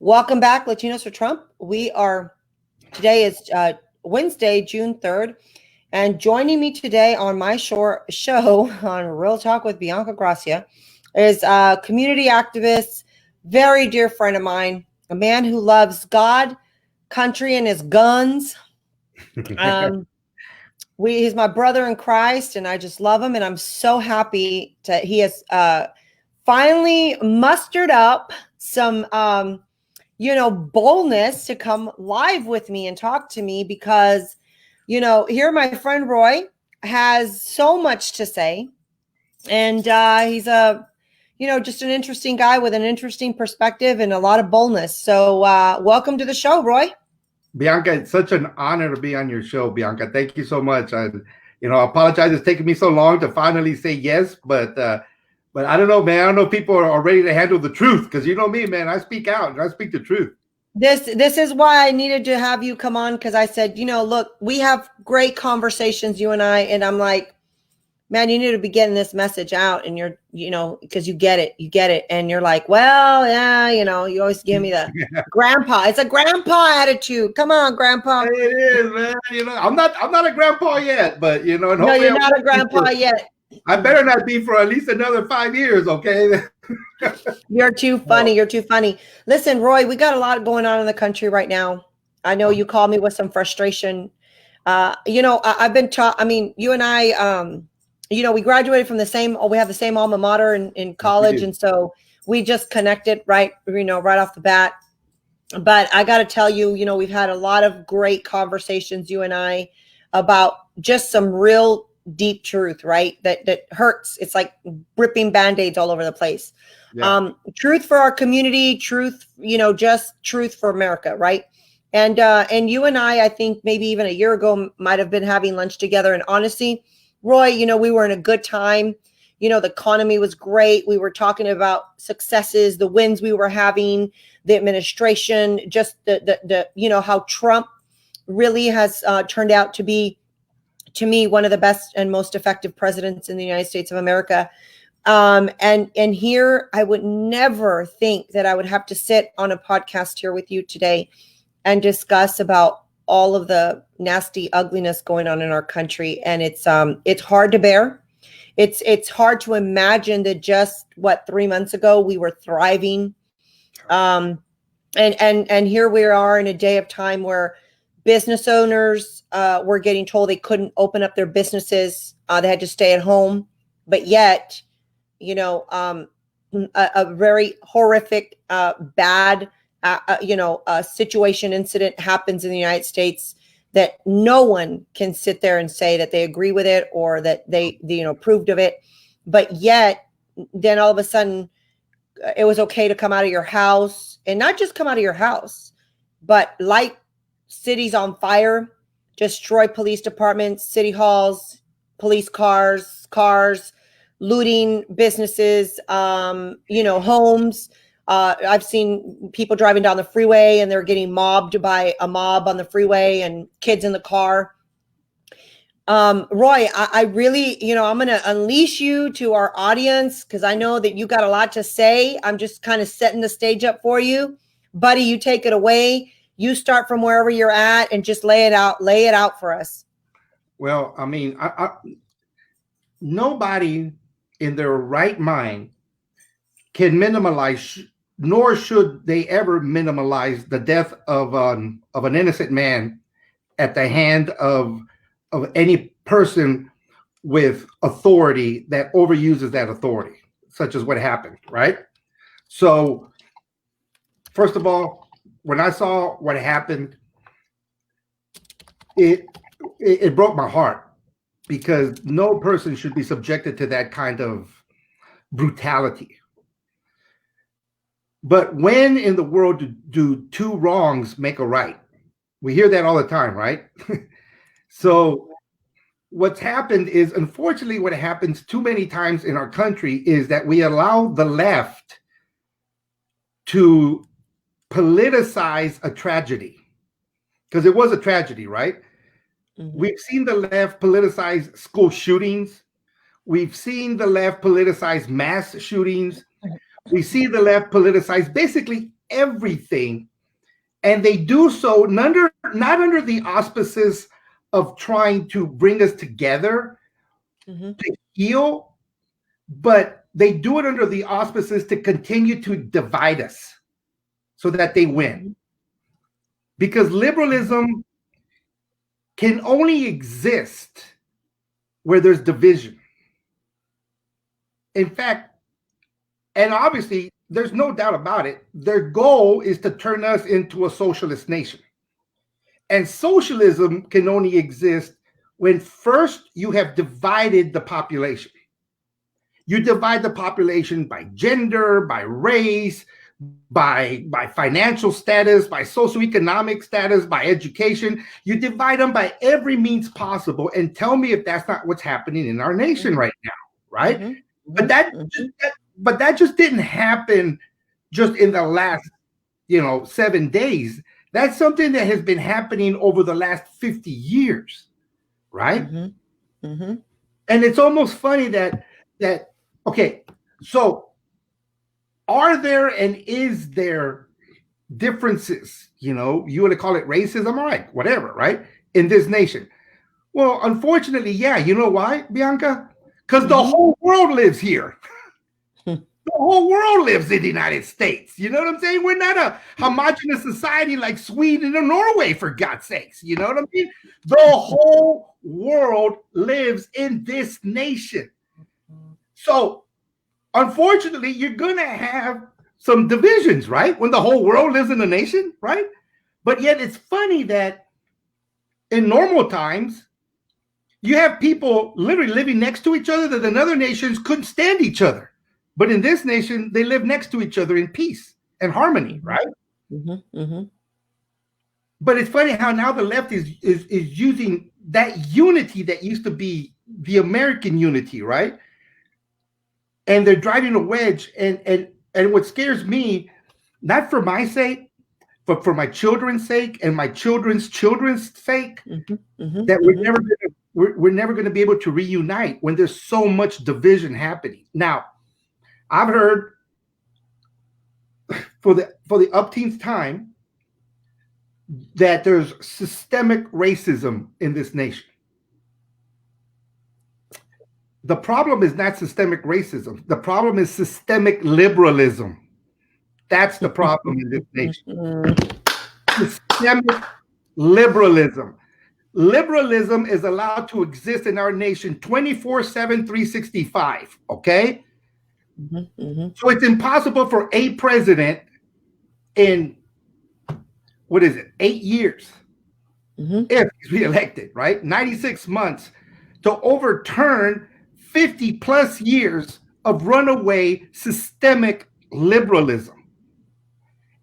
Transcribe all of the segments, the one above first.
Welcome back, Latinos for Trump. Today is Wednesday, June 3rd, and joining me today on my show on Real Talk with Bianca Gracia is a community activist, very dear friend of mine, a man who loves God, country, and his guns. He's my brother in Christ, and I just love him, and I'm so happy that he has finally mustered up some boldness to come live with me and talk to me because, here my friend Roy has so much to say. And he's just an interesting guy with an interesting perspective and a lot of boldness. So welcome to the show, Roy. Bianca, it's such an honor to be on your show, Bianca. Thank you so much. I apologize it's taken me so long to finally say yes, but I don't know, man. I don't know if people are ready to handle the truth because you know me, man. I speak out and I speak the truth. This is why I needed to have you come on, because I said, look, we have great conversations, you and I, and I'm like, man, you need to be getting this message out, and you're, because you get it, and you're like, well, yeah, you always give me the grandpa. It's a grandpa attitude. Come on, grandpa. It is, man. I'm not a grandpa yet, but and no, you're not a grandpa yet. I better not be for at least another 5 years, okay? You're too funny. You're too funny. Listen, Roy, we got a lot going on in the country right now. I know you called me with some frustration. I've been taught. I mean, you and I, we graduated from we have the same alma mater in college. And so we just connected right off the bat. But I got to tell you, we've had a lot of great conversations, you and I, about just some real deep truth, right? That hurts. It's like ripping Band-Aids all over the place. Yeah. Truth for our community, truth, just truth for America, right? And you and I think maybe even a year ago might have been having lunch together. And honestly, Roy, we were in a good time. The economy was great. We were talking about successes, the wins we were having, the administration, just the how Trump really has turned out to be, to me, one of the best and most effective presidents in the United States of America. And here I would never think that I would have to sit on a podcast here with you today and discuss about all of the nasty ugliness going on in our country. And it's hard to bear. It's hard to imagine that just 3 months ago we were thriving. And here we are in a day of time where business owners were getting told they couldn't open up their businesses. They had to stay at home. But yet, a very horrific, bad, situation, incident happens in the United States that no one can sit there and say that they agree with it or that they approved of it. But yet, then all of a sudden, it was okay to come out of your house, and not just come out of your house, but light cities on fire, destroy police departments, city halls, police cars, looting businesses, homes. I've seen people driving down the freeway and they're getting mobbed by a mob on the freeway and kids in the car. Roy, I really, I'm going to unleash you to our audience because I know that you got a lot to say. I'm just kind of setting the stage up for you. Buddy, you take it away. You start from wherever you're at and just lay it out for us. Well, I mean, nobody in their right mind can minimize, nor should they ever minimize the death of an innocent man at the hand of any person with authority that overuses that authority, such as what happened, right? So, first of all, when I saw what happened, it broke my heart because no person should be subjected to that kind of brutality. But when in the world do two wrongs make a right? We hear that all the time, right? So what's happened is, unfortunately, what happens too many times in our country is that we allow the left to politicize a tragedy, because it was a tragedy, right? Mm-hmm. We've seen the left politicize school shootings. We've seen the left politicize mass shootings. We see the left politicize basically everything, and they do so not under the auspices of trying to bring us together to heal, but they do it under the auspices to continue to divide us so that they win. Because liberalism can only exist where there's division. In fact, and obviously, there's no doubt about it, their goal is to turn us into a socialist nation. And socialism can only exist when first you have divided the population. You divide the population by gender, by race, by financial status, by socioeconomic status, by education. You divide them by every means possible, and tell me if that's not what's happening in our nation right now, right? But that just didn't happen just in the last 7 days. That's something that has been happening over the last 50 years, right? And it's almost funny that okay, so are there and is there differences? You want to call it racism, all right, whatever, right? In this nation. Well, unfortunately, yeah. You know why, Bianca? Because the whole world lives here. The whole world lives in the United States. You know what I'm saying? We're not a homogenous society like Sweden or Norway, for God's sakes. You know what I mean? The whole world lives in this nation. So, unfortunately, you're going to have some divisions, right? When the whole world lives in a nation, right? But yet it's funny that in normal times, you have people literally living next to each other that in other nations couldn't stand each other. But in this nation, they live next to each other in peace and harmony, right? But it's funny how now the left is using that unity that used to be the American unity, right? And they're driving a wedge. And what scares me, not for my sake, but for my children's sake and my children's sake, that we're never going to be able to reunite when there's so much division happening. Now, I've heard for the upteenth time that there's systemic racism in this nation. The problem is not systemic racism. The problem is systemic liberalism. That's the problem in this nation. Systemic liberalism. Liberalism is allowed to exist in our nation 24/7, 365, okay? So it's impossible for a president in, 8 years, if he's reelected, right? 96 months to overturn 50 plus years of runaway systemic liberalism.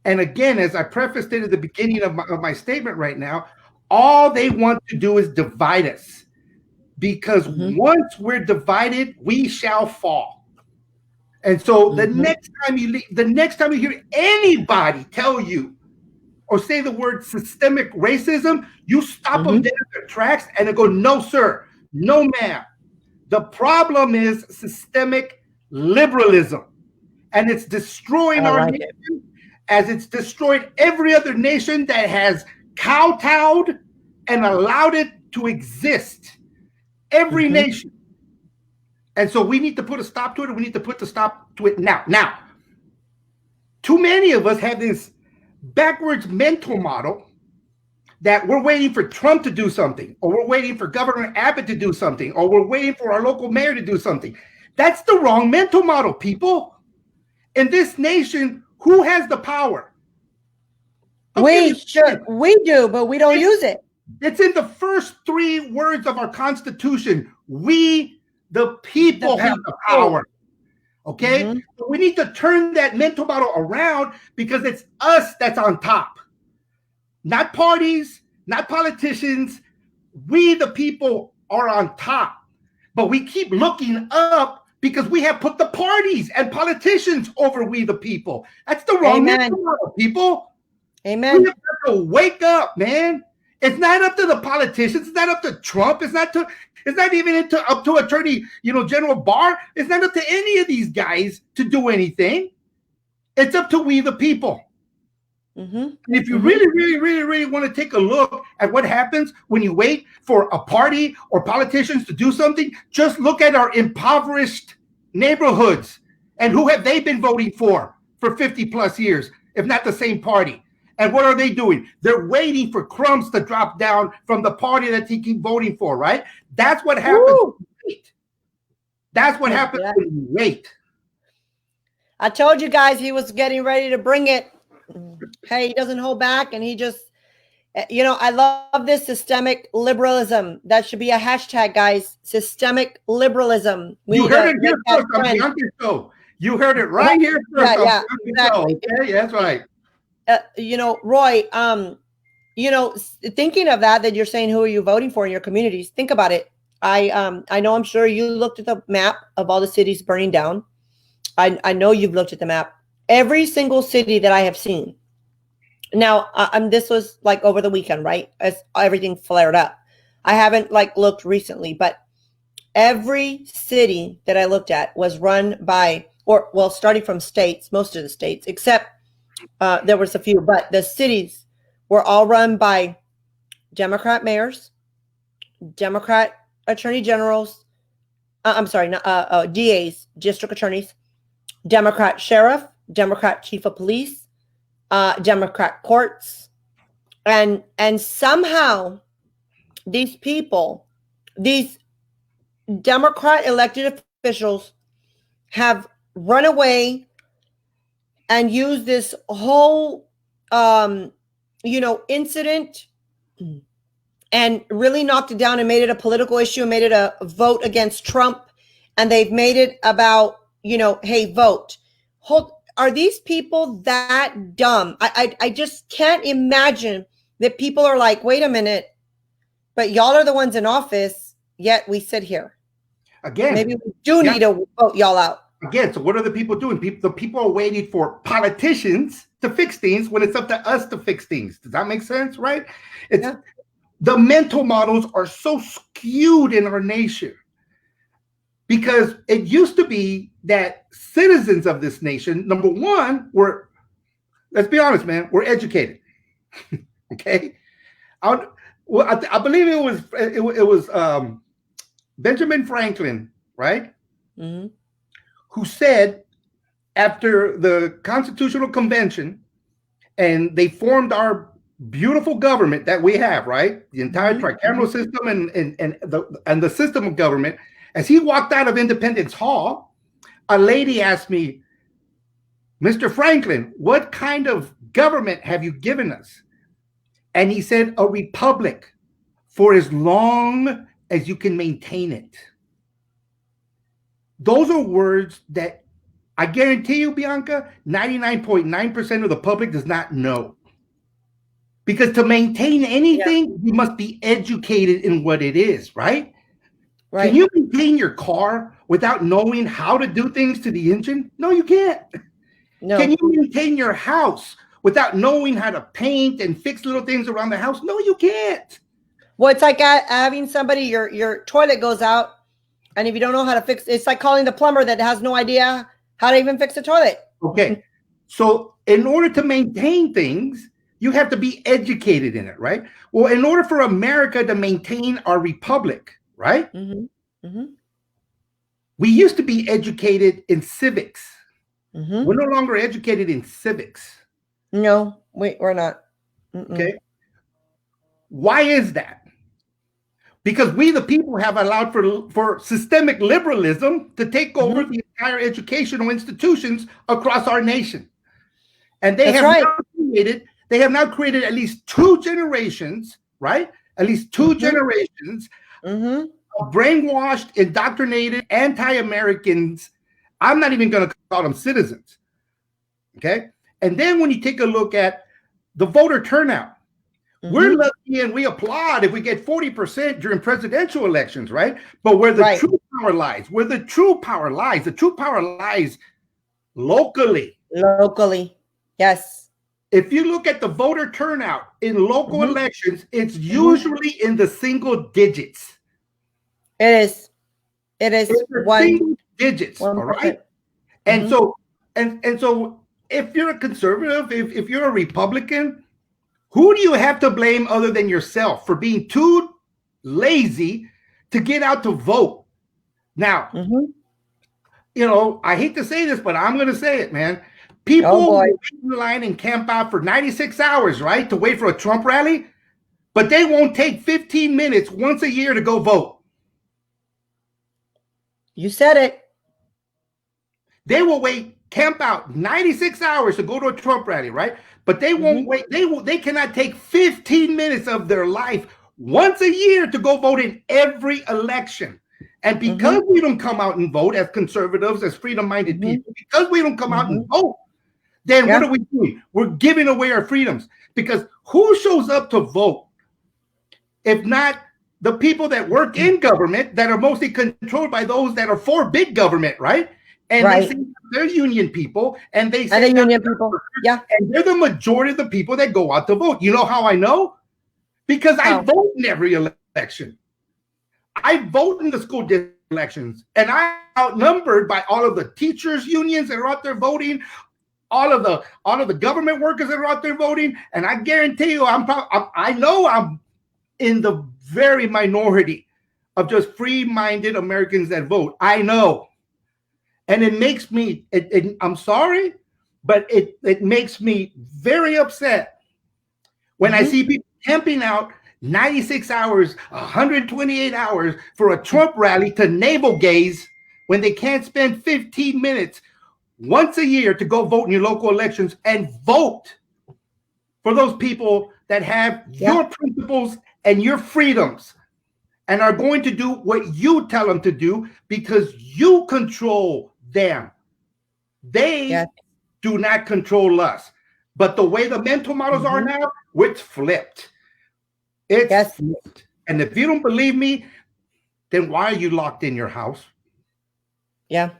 And again, as I prefaced it at the beginning of my statement right now, all they want to do is divide us, because once we're divided, we shall fall. And so the next time you hear anybody tell you or say the word systemic racism, you stop them dead in their tracks and they go, no, sir, no, ma'am. The problem is systemic liberalism, and it's destroying our nation as it's destroyed every other nation that has kowtowed and allowed it to exist. Every nation. And so we need to put a stop to it, and we need to put the stop to it now. Now, too many of us have this backwards mental model that we're waiting for Trump to do something, or we're waiting for Governor Abbott to do something, or we're waiting for our local mayor to do something. That's the wrong mental model, people. In this nation, who has the power? We do, but we don't use it. It's in the first 3 words of our Constitution. We, the people, have the power. Okay? So we need to turn that mental model around, because it's us that's on top. Not parties, not politicians. We, the people, are on top. But we keep looking up because we have put the parties and politicians over we, the people. That's the wrong mental model, people. Amen. We have to wake up, man. It's not up to the politicians. It's not up to Trump. It's not even up to Attorney General Barr. It's not up to any of these guys to do anything. It's up to we, the people. Mm-hmm. And if you Mm-hmm. really want to take a look at what happens when you wait for a party or politicians to do something, just look at our impoverished neighborhoods and who have they been voting for 50 plus years, if not the same party. And what are they doing? They're waiting for crumbs to drop down from the party that they keep voting for, right? That's what happens when Woo! you wait. That's what happens Exactly. when you wait. I told you guys he was getting ready to bring it. Hey, he doesn't hold back, and he just, I love this systemic liberalism. That should be a hashtag, guys. Systemic liberalism. We You need heard to it make here that first on trend. Bianca's show. You heard it right here first Yeah, on yeah, Bianca's show. exactly. Okay, that's right. Roy, thinking of that you're saying, who are you voting for in your communities? Think about it. I know, I'm sure you looked at the map of all the cities burning down. I know you've looked at the map. Every single city that I have seen. Now, this was like over the weekend, right? As everything flared up. I haven't looked recently, but every city that I looked at was run by, starting from states, most of the states, except there was a few, but the cities were all run by Democrat mayors, Democrat attorney generals. I'm sorry, DAs, district attorneys, Democrat sheriff, Democrat chief of police, Democrat courts, and somehow these people, these Democrat elected officials, have run away and used this whole, incident and really knocked it down and made it a political issue and made it a vote against Trump. And they've made it about, hey, vote. Are these people that dumb? I just can't imagine that people are like, wait a minute, but y'all are the ones in office, yet we sit here. Again, maybe we do need to vote y'all out. Again, so what are the people doing? The people are waiting for politicians to fix things when it's up to us to fix things. Does that make sense, right? The mental models are so skewed in our nation because it used to be that citizens of this nation, number one, let's be honest, man, we're educated. Okay, I believe it was Benjamin Franklin, right? Mm-hmm. Who said after the Constitutional Convention and they formed our beautiful government that we have, right? The entire tricameral system and the system of government. As he walked out of Independence Hall, a lady asked me, Mr. Franklin, what kind of government have you given us? And he said, a republic for as long as you can maintain it. Those are words that I guarantee you, Bianca, 99.9% of the public does not know. Because to maintain anything, you must be educated in what it is, right? Can you maintain your car without knowing how to do things to the engine? No, you can't. No. Can you maintain your house without knowing how to paint and fix little things around the house? No, you can't. Well, it's like having somebody, your toilet goes out, and if you don't know how to fix, it's like calling the plumber that has no idea how to even fix the toilet. Okay. So in order to maintain things, you have to be educated in it, right? Well, in order for America to maintain our republic, right? We used to be educated in civics. We're no longer educated in civics. No, we're not. Okay. Why is that? Because we, the people, have allowed for systemic liberalism to take over the entire educational institutions across our nation. And they have now created at least two generations, right? At least two generations of brainwashed, indoctrinated, anti-Americans. I'm not even going to call them citizens. Okay. And then when you take a look at the voter turnout, we're lucky and we applaud if we get 40% during presidential elections, right? But where the true power lies, the true power lies locally. Locally, yes. If you look at the voter turnout in local elections, it's usually in the single digits. It is. It is single digits, all right? And so if you're a conservative, if you're a Republican, who do you have to blame other than yourself for being too lazy to get out to vote? Now, I hate to say this, but I'm going to say it, man. People will wait in line and camp out for 96 hours, right, to wait for a Trump rally, but they won't take 15 minutes once a year to go vote. You said it. They will camp out 96 hours to go to a Trump rally, right? But they won't wait. They cannot take 15 minutes of their life once a year to go vote in every election. And because we don't come out and vote as conservatives, as freedom-minded people, because we don't come out and vote, then what are we doing? We're giving away our freedoms. Because who shows up to vote if not the people that work in government that are mostly controlled by those that are for big government, right? And they say they're union people, and they say union people. Yeah. And they're the majority of the people that go out to vote. You know how I know? Because I vote in every election. I vote in the school district elections, and I'm outnumbered by all of the teachers unions that are out there voting, all of the government workers that are out there voting, and I guarantee you, I know I'm in the very minority of just free-minded Americans that vote. I know, and it makes me. I'm sorry, but it makes me very upset when I see people camping out 96 hours, 128 hours for a Trump rally to navel gaze when they can't spend 15 minutes once a year to go vote in your local elections and vote for those people that have your principles and your freedoms and are going to do what you tell them to do because you control them. They do not control us. But the way the mental models are now, it's flipped. It's flipped. And if you don't believe me, then why are you locked in your house? Yeah.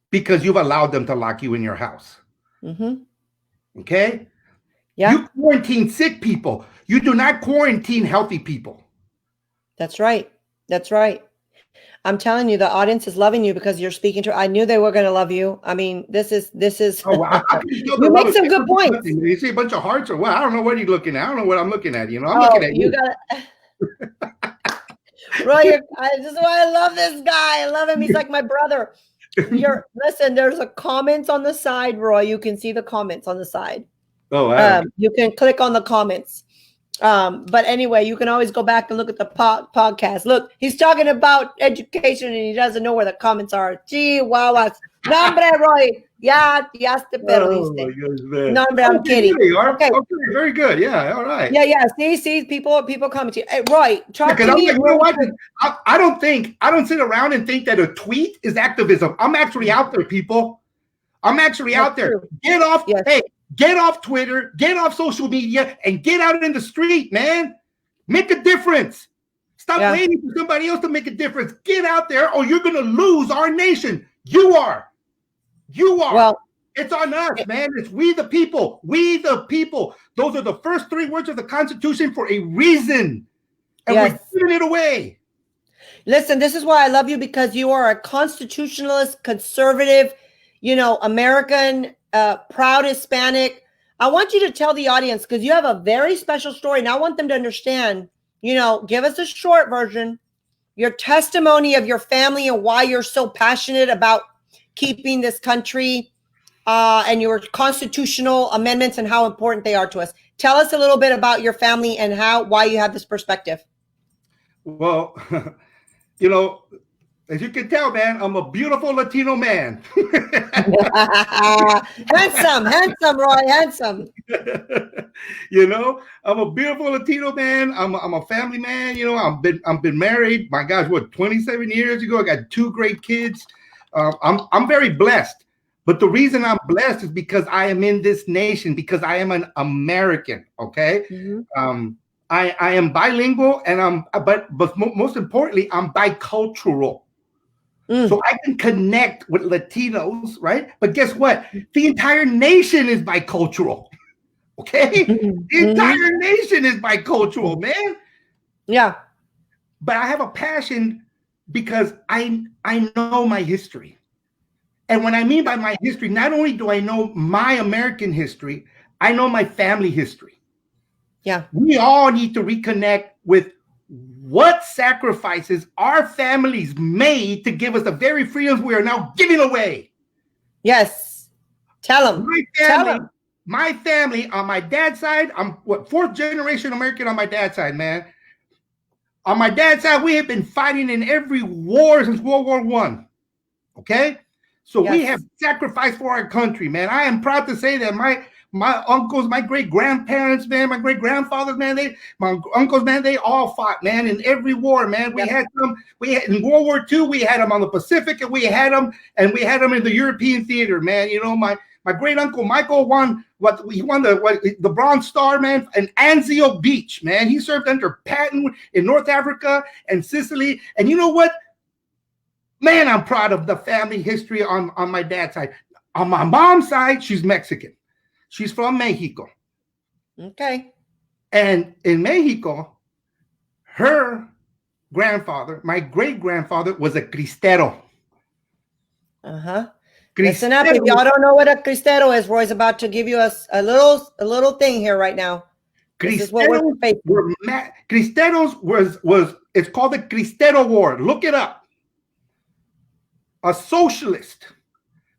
Because you've allowed them to lock you in your house. Okay? Yeah. You quarantine sick people. You do not quarantine healthy people. That's right. That's right. I'm telling you, the audience is loving you because you're speaking to. I knew they were going to love you. I mean, this is. Oh, wow. You make some good points. You see a bunch of hearts or what? I don't know what you're looking at. I don't know what I'm looking at. I'm looking at you. Roy, this is why I love this guy. I love him. He's like my brother. Listen. There's a comments on the side, Roy. You can see the comments on the side. Oh, wow. You can click on the comments. But anyway, you can always go back and look at the podcast. Look, he's talking about education and he doesn't know where the comments are. Chihuahuas. No, hombre, Roy. Ya te perdiste. No, hombre, I'm kidding. Okay, very good. Yeah, all right. Yeah. See, people commenting. Hey, Roy, talk to me. I don't sit around and think that a tweet is activism. I'm actually out there, people. I'm actually out there. Get off. Hey, get off Twitter, get off social media, and get out in the street, man. Make a difference. Stop waiting for somebody else to make a difference. Get out there or you're going to lose our nation. You are. Well, it's on us, man. It's we the people. We the people. Those are the first 3 words of the Constitution for a reason. And we're giving it away. Listen, this is why I love you, because you are a constitutionalist, conservative, American, proud Hispanic. I want you to tell the audience, because you have a very special story, and I want them to understand, give us a short version, your testimony of your family and why you're so passionate about keeping this country and your constitutional amendments and how important they are to us. Tell us a little bit about your family and why you have this perspective. Well, as you can tell, man, I'm a beautiful Latino man. handsome, Roy, handsome. I'm a beautiful Latino man. I'm a family man. I've been married. My gosh, 27 years ago? I got 2 great kids. I'm very blessed. But the reason I'm blessed is because I am in this nation, because I am an American. Okay. I am bilingual, and but most importantly, I'm bicultural. So I can connect with Latinos, right? But guess what? The entire nation is bicultural. Okay? The entire nation is bicultural, man. Yeah. But I have a passion because I know my history. And when I mean by my history, not only do I know my American history, I know my family history. Yeah. We all need to reconnect with what sacrifices our families made to give us the very freedoms we are now giving away. Yes. Tell them. Tell them. My family on my dad's side, I'm what, fourth generation American on my dad's side, man. On my dad's side, we have been fighting in every war since World War I. Okay? So we have sacrificed for our country, man. I am proud to say that my uncles, my great grandparents, man, my great grandfathers, man, my uncles, man, they all fought, man, in every war, man. We had them. We had in World War II, we had them on the Pacific, and we had them in the European theater, man. You know, my great uncle Michael won the Bronze Star, man, in Anzio Beach, man. He served under Patton in North Africa and Sicily, and you know what? Man, I'm proud of the family history on my dad's side. On my mom's side, she's Mexican. She's from Mexico. Okay. And in Mexico, her grandfather, my great-grandfather, was a cristero. Uh-huh. Listen up. If y'all don't know what a cristero is, Roy's about to give you a little thing here right now. This is what we're facing. Cristeros was it's called the Cristero War. Look it up. A socialist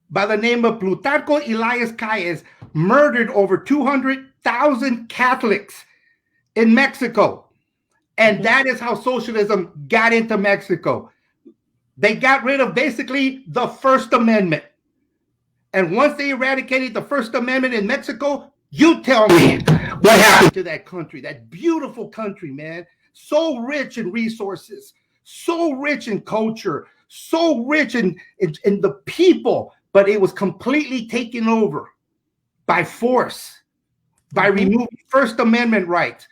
by the name of Plutarco Elias Calles murdered over 200,000 Catholics in Mexico. And that is how socialism got into Mexico. They got rid of basically the First Amendment. And once they eradicated the First Amendment in Mexico, you tell me what happened to that country, that beautiful country, man. So rich in resources, so rich in culture, so rich in the people, but it was completely taken over by force, by removing First Amendment rights.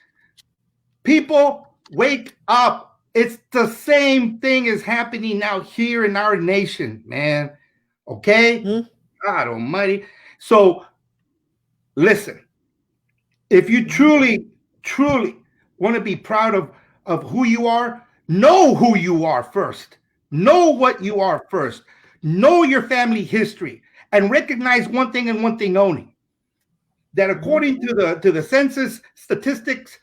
People, wake up. It's the same thing is happening now here in our nation, man. Okay? God almighty. So, listen, if you truly, truly want to be proud of who you are, know who you are first. Know what you are first. Know your family history and recognize one thing and one thing only. That according to the census statistics,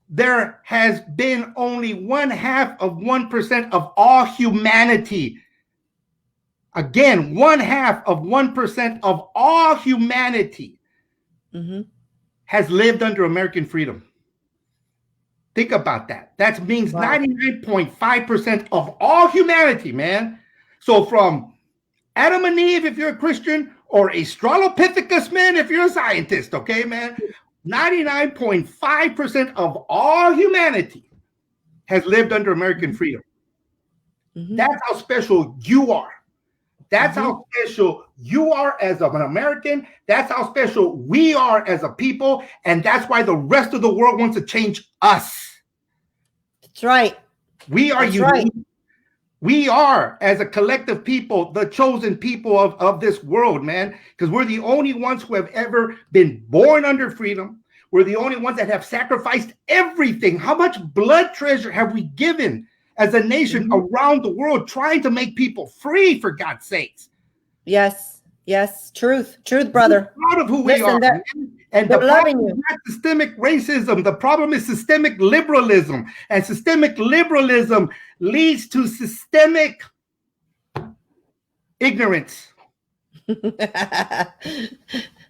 there has been only 0.5% of all humanity. Again, 0.5% of all humanity has lived under American freedom. Think about that. That means 99.5% of all humanity, man. So from Adam and Eve, if you're a Christian, or Australopithecus, man, if you're a scientist, okay, man? 99.5% of all humanity has lived under American freedom. That's how special you are. That's how special you are as an American. That's how special we are as a people. And that's why the rest of the world wants to change us. That's right. We are unique. Right. We are, as a collective people, the chosen people of this world, man, because we're the only ones who have ever been born under freedom. We're the only ones that have sacrificed everything. How much blood treasure have we given as a nation around the world trying to make people free, for God's sakes? Yes, yes, truth, brother. We're proud of who we are. And the problem is not systemic racism. The problem is systemic liberalism. And systemic liberalism leads to systemic ignorance.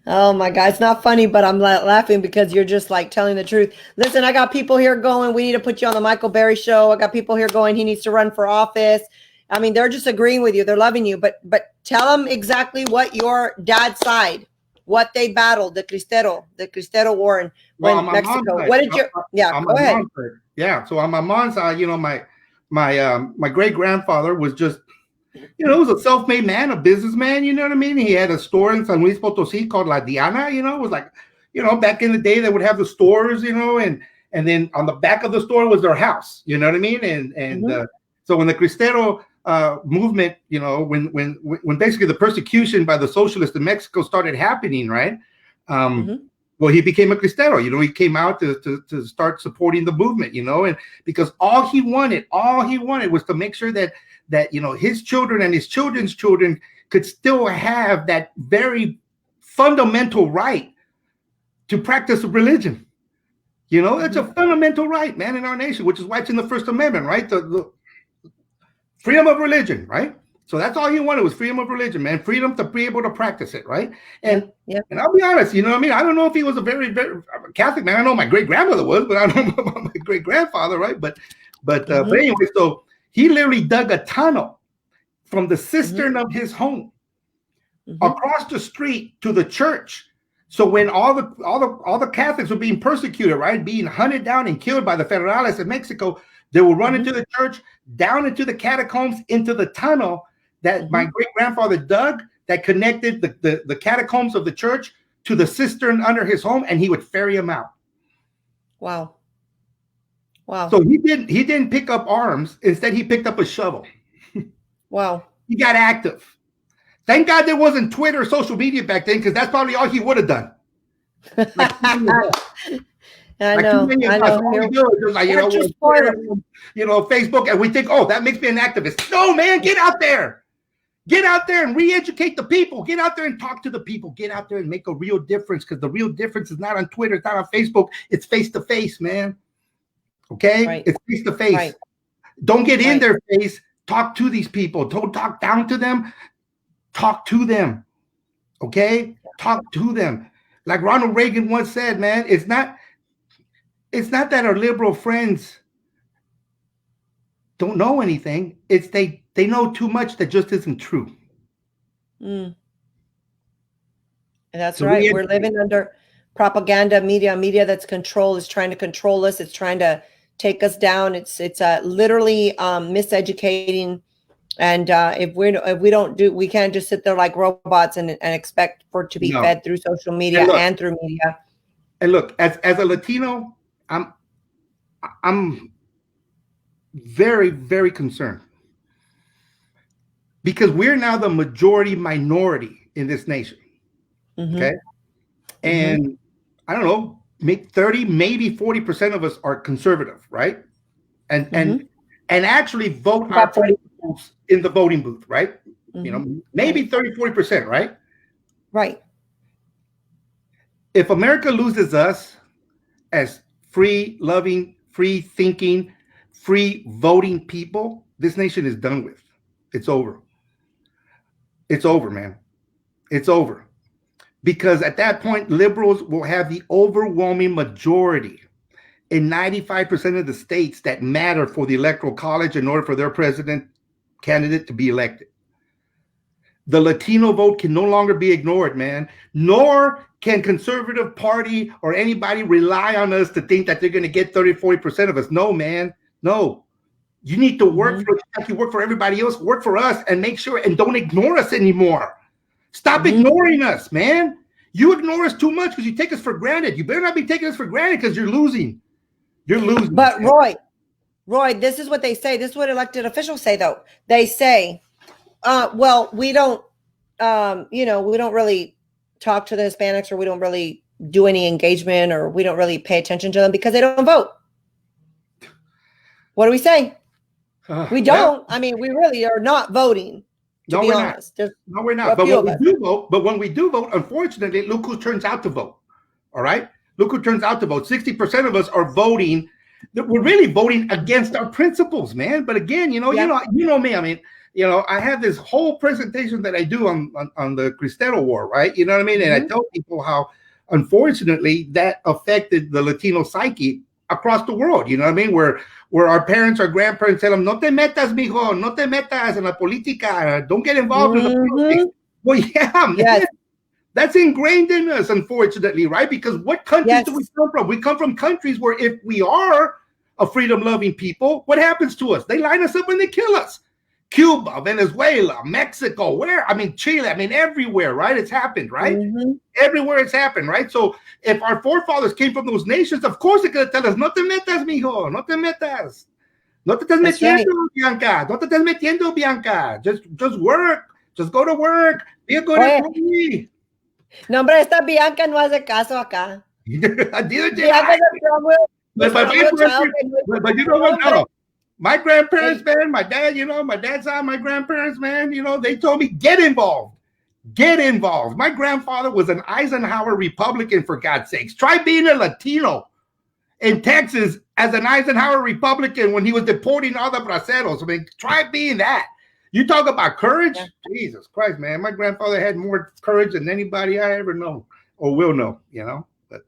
Oh my God, it's not funny, but I'm laughing because you're just like telling the truth. Listen, I got people here going, we need to put you on the Michael Berry show. I got people here going, he needs to run for office. I mean, they're just agreeing with you. They're loving you, but tell them exactly what your dad's side, what they battled, the Cristero War in Mexico. What did you? Yeah, go ahead. Yeah, so on my mom's side, you know, my great grandfather was just, you know, he was a self-made man, a businessman. You know what I mean? He had a store in San Luis Potosí called La Diana. You know, it was like, you know, back in the day they would have the stores, you know, and then on the back of the store was their house. You know what I mean? And so when the Cristero movement, you know, when basically the persecution by the socialists in Mexico started happening, right? Well, he became a Cristero. You know, he came out to start supporting the movement, you know, and because all he wanted was to make sure that you know his children and his children's children could still have that very fundamental right to practice a religion. You know, it's a fundamental right, man, in our nation, which is why it's in the First Amendment, right? The freedom of religion, right? So that's all he wanted was freedom of religion, man. Freedom to be able to practice it, right? And and I'll be honest, you know what I mean? I don't know if he was a very Catholic man. I know my great grandmother was, but I don't know about my great grandfather, right? But anyway, so he literally dug a tunnel from the cistern of his home across the street to the church. So when all the Catholics were being persecuted, right, being hunted down and killed by the Federales in Mexico, they would run into the church, down into the catacombs, into the tunnel that my great grandfather dug that connected the catacombs of the church to the cistern under his home, and he would ferry them out. Wow. Wow. So he didn't pick up arms. Instead, he picked up a shovel. Wow. He got active. Thank God there wasn't Twitter or social media back then, because that's probably all he would have done. I know. Facebook, and we think, oh, that makes me an activist. No, man, get out there. Get out there and re-educate the people. Get out there and talk to the people. Get out there and make a real difference, because the real difference is not on Twitter, it's not on Facebook. It's face-to-face, man. Okay? Right. It's face-to-face. Right. Don't get in their face. Talk to these people. Don't talk down to them. Talk to them. Okay? Talk to them. Like Ronald Reagan once said, man, it's not that our liberal friends don't know anything. It's they know too much that just isn't true. And that's so right. We're living under propaganda, media that's control is trying to control us. It's trying to take us down. It's literally miseducating. And if we don't do, we can't just sit there like robots and expect for it to be fed through social media and through media. And look, as a Latino, I'm very, very concerned, because we're now the majority minority in this nation. Okay. And I don't know, maybe 30, maybe 40% of us are conservative, right? And actually vote our principles in the voting booth, right? You know, maybe 30, 40%, right? Right. If America loses us as free, loving, free thinking, free voting people, this nation is done with. It's over. It's over, man. It's over. Because at that point, liberals will have the overwhelming majority in 95% of the states that matter for the Electoral College in order for their president candidate to be elected. The Latino vote can no longer be ignored, man. Nor can Conservative Party or anybody rely on us to think that they're going to get 30, 40% of us. No, man. No. You need to work for like you work for everybody else. Work for us and make sure and don't ignore us anymore. Stop ignoring us, man. You ignore us too much because you take us for granted. You better not be taking us for granted, because you're losing. You're losing. But Roy, this is what they say. This is what elected officials say, though. They say, well, we don't, we don't really talk to the Hispanics, or we don't really do any engagement, or we don't really pay attention to them because they don't vote. What do we say? We don't. Well, I mean, we really are not voting. To be honest. No, we're not. But when we do vote, unfortunately, look who turns out to vote. All right? Look who turns out to vote. 60% of us are voting. We're really voting against our principles, man. But again, you know me. I mean, I have this whole presentation that I do on the Cristero War, right? You know what I mean? And I tell people how, unfortunately, that affected the Latino psyche across the world. You know what I mean? Where our parents, our grandparents tell them, "No te metas, mijo, no te metas en la política. Don't get involved in the politics." Well, yeah, man. Yes. That's ingrained in us, unfortunately, right? Because what countries do we come from? We come from countries where if we are a freedom-loving people, what happens to us? They line us up and they kill us. Cuba, Venezuela, Mexico, Chile, everywhere, right? It's happened, right? Everywhere it's happened, right? So if our forefathers came from those nations, of course they're going to tell us, "No te metas, mijo, no te metas. No te estás metiendo, Bianca. No te estás metiendo, Bianca. Just work. Just go to work. Be a good employee." No, hombre, esta Bianca no hace caso acá. But you know what? No. My grandparents, man, my dad, my dad's side, my grandparents, man, they told me, get involved. Get involved. My grandfather was an Eisenhower Republican, for God's sakes. Try being a Latino in Texas as an Eisenhower Republican when he was deporting all the braceros. I mean, try being that. You talk about courage? Yeah. Jesus Christ, man. My grandfather had more courage than anybody I ever know or will know, But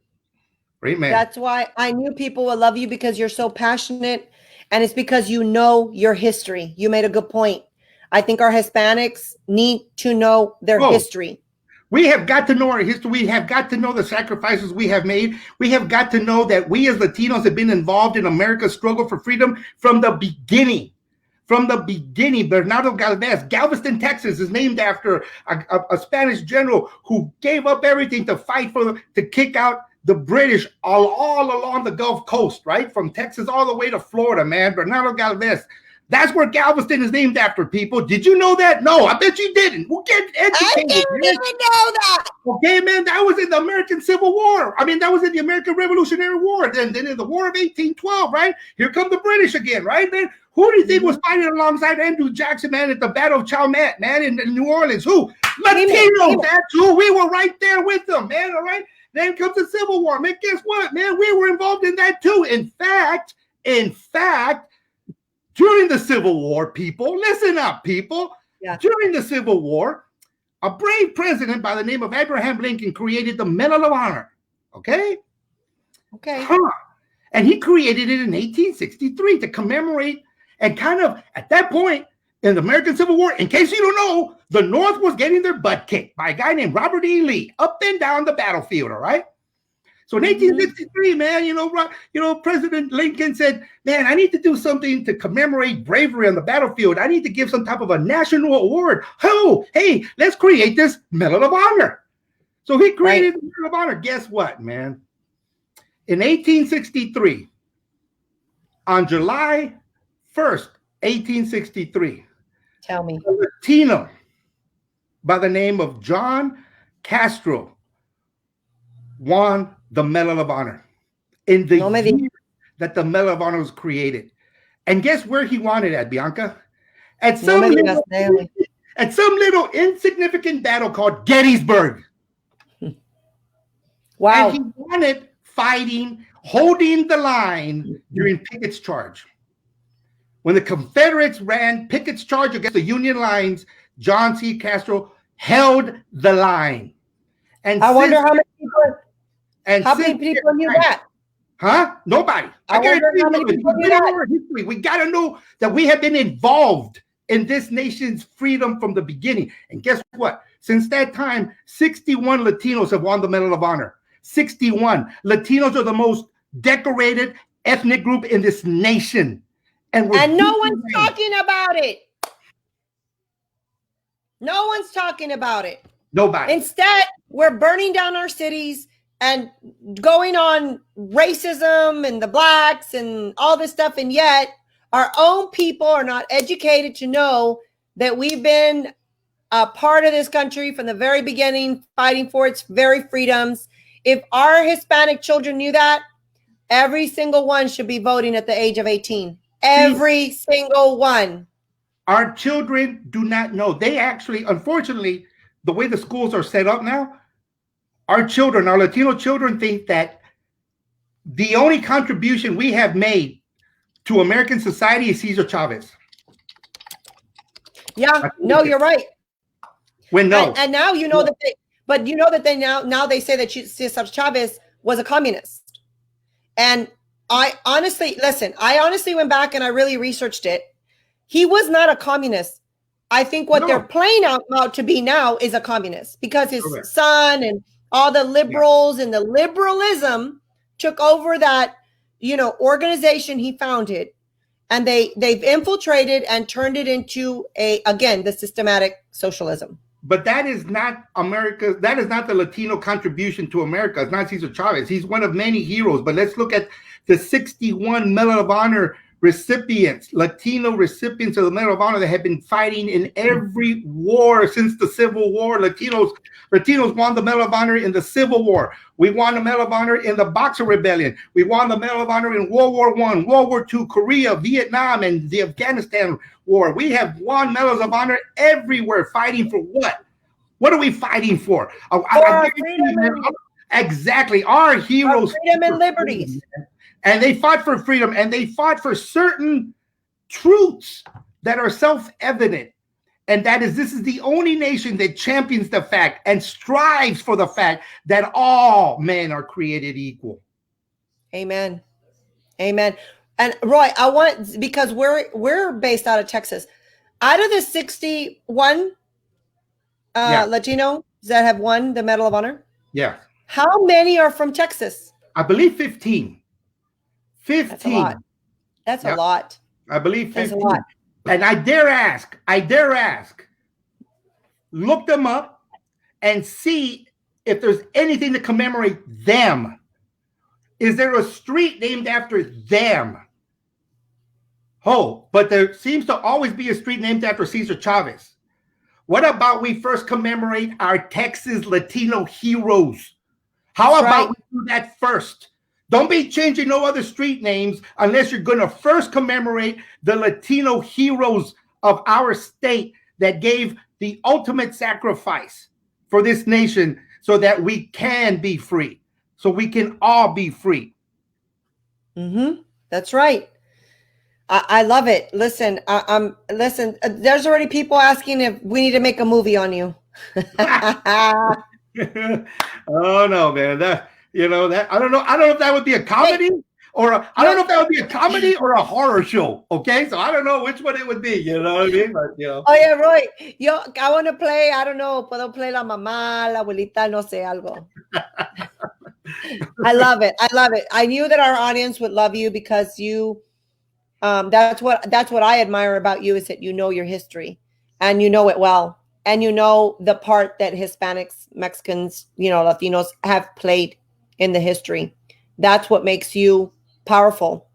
great man. That's why I knew people would love you, because you're so passionate, and it's because you know your history. You made a good point. I think our Hispanics need to know their history. We have got to know our history. We have got to know the sacrifices we have made. We have got to know that we as Latinos have been involved in America's struggle for freedom from the beginning. From the beginning. Bernardo Galvez, Galveston, Texas, is named after a Spanish general who gave up everything to fight to kick out the British all along the Gulf Coast, right? From Texas all the way to Florida, man. Bernardo Galvez. That's where Galveston is named after, people. Did you know that? No, I bet you didn't. We'll get educated. I didn't even know that. Okay, man, that was in the American Civil War. I mean, that was in the American Revolutionary War. Then in the War of 1812, right? Here come the British again, right, man? Who do you think was fighting alongside Andrew Jackson, man, at the Battle of Chalmette, man, in New Orleans? Who? Latinos. That's who. We were right there with them, man, all right? Then comes the Civil War. Man, guess what, man? We were involved in that too. In fact, during the Civil War, people, listen up, people. Yeah. During the Civil War, a brave president by the name of Abraham Lincoln created the Medal of Honor. Okay? Okay. And he created it in 1863 to commemorate, and kind of at that point in the American Civil War, in case you don't know, the North was getting their butt kicked by a guy named Robert E. Lee up and down the battlefield, all right? So in 1863, man, President Lincoln said, man, I need to do something to commemorate bravery on the battlefield. I need to give some type of a national award. Oh, hey, let's create this Medal of Honor. So he created the Medal of Honor. Guess what, man? In 1863, on July 1st, 1863, tell me, a Latino by the name of John Castro won the Medal of Honor in the year that the Medal of Honor was created. And guess where he won it at, Bianca? At some little insignificant battle called Gettysburg. Wow. And he won it fighting, holding the line during Pickett's charge. When the Confederates ran Pickett's charge against the Union lines, John C. Castro held the line. And I wonder how many people knew that? Huh? Nobody. I wonder how many people knew that. History. We got to know that we have been involved in this nation's freedom from the beginning. And guess what? Since that time, 61 Latinos have won the Medal of Honor. 61. Latinos are the most decorated ethnic group in this nation. And no one's talking about it. No one's talking about it. Nobody. Instead, we're burning down our cities and going on racism and the blacks and all this stuff. And yet our own people are not educated to know that we've been a part of this country from the very beginning, fighting for its very freedoms. If our Hispanic children knew that, every single one should be voting at the age of 18. Every single one. Our children do not know. They actually, unfortunately, the way the schools are set up now, our children, our Latino children, think that the only contribution we have made to American society is Cesar Chavez. Yeah, no, you're right. When no. And now you know that they now they say that Cesar Chavez was a communist. And I honestly went back and I really researched it. He was not a communist. I think what they're playing out to be now is a communist, because his son and all the liberals and the liberalism took over that, organization he founded, and they've infiltrated and turned it into the systematic socialism. But that is not America. That is not the Latino contribution to America. It's not Cesar Chavez. He's one of many heroes. But let's look at the 61 Medal of Honor recipients, Latino recipients of the Medal of Honor that have been fighting in every war since the Civil War. Latinos won the Medal of Honor in the Civil War. We won the Medal of Honor in the Boxer Rebellion. We won the Medal of Honor in World War I, World War II, Korea, Vietnam, and the Afghanistan War. We have won Medals of Honor everywhere. Fighting for what? What are we fighting for? Our freedom. Exactly. Our heroes. Our freedom and liberties. And they fought for freedom, and they fought for certain truths that are self-evident. And that is, this is the only nation that champions the fact and strives for the fact that all men are created equal. Amen. Amen. And Roy, I want, because we're based out of Texas. Out of the 61 Latinos that have won the Medal of Honor, yeah, how many are from Texas? I believe 15. 15. That's a lot. That's a lot. I believe 15. That's a lot. And I dare ask, look them up and see if there's anything to commemorate them. Is there a street named after them? Oh, but there seems to always be a street named after Cesar Chavez. What about we first commemorate our Texas Latino heroes? How about we do that first? Don't be changing no other street names unless you're going to first commemorate the Latino heroes of our state that gave the ultimate sacrifice for this nation so that we can be free, so we can all be free. Mm-hmm. That's right. I love it. Listen, listen, there's already people asking if we need to make a movie on you. Oh, no, man. That I don't know if that would be a comedy or I don't know if that would be a comedy or a horror show. Okay, so I don't know which one it would be. You know what I mean? But, Oh yeah, Roy. I want to play. I don't know. Puedo play la mamá, la abuelita, no sé algo. I love it. I love it. I knew that our audience would love you because you. That's what I admire about you, is that you know your history and you know it well. And you know the part that Hispanics, Mexicans, Latinos have played in the history. That's what makes you powerful.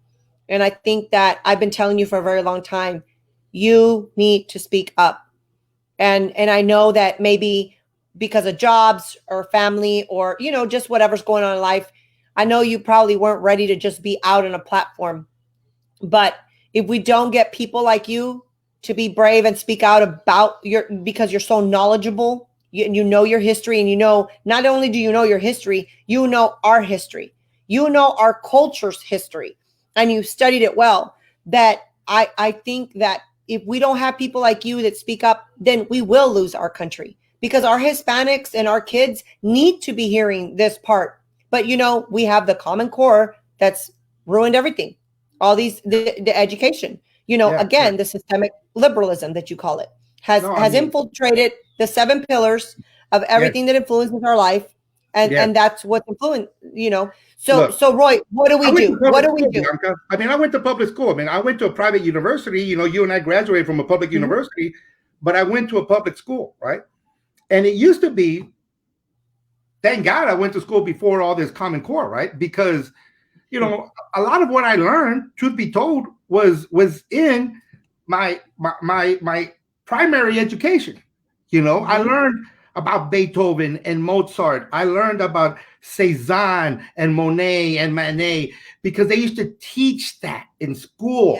And I think that I've been telling you for a very long time, you need to speak up. And I know that maybe because of jobs or family or, just whatever's going on in life, I know you probably weren't ready to just be out on a platform. But if we don't get people like you to be brave and speak out about because you're so knowledgeable, you know your history, and not only do you know your history, you know our history, our culture's history, and you studied it well, that I think that if we don't have people like you that speak up, then we will lose our country, because our Hispanics and our kids need to be hearing this part. But, we have the Common Core that's ruined everything. All the education, the systemic liberalism that you call it has infiltrated the 7 pillars of everything that influences our life. And that's what's influenced, So Roy, what do we do? What do we do? Bianca. I mean, I went to public school. I mean, I went to a private university. You and I graduated from a public university, but I went to a public school, right? And it used to be, thank God I went to school before all this Common Core, right? Because a lot of what I learned, truth be told, was in my primary education. I learned about Beethoven and Mozart. I learned about Cézanne and Monet and Manet because they used to teach that in school.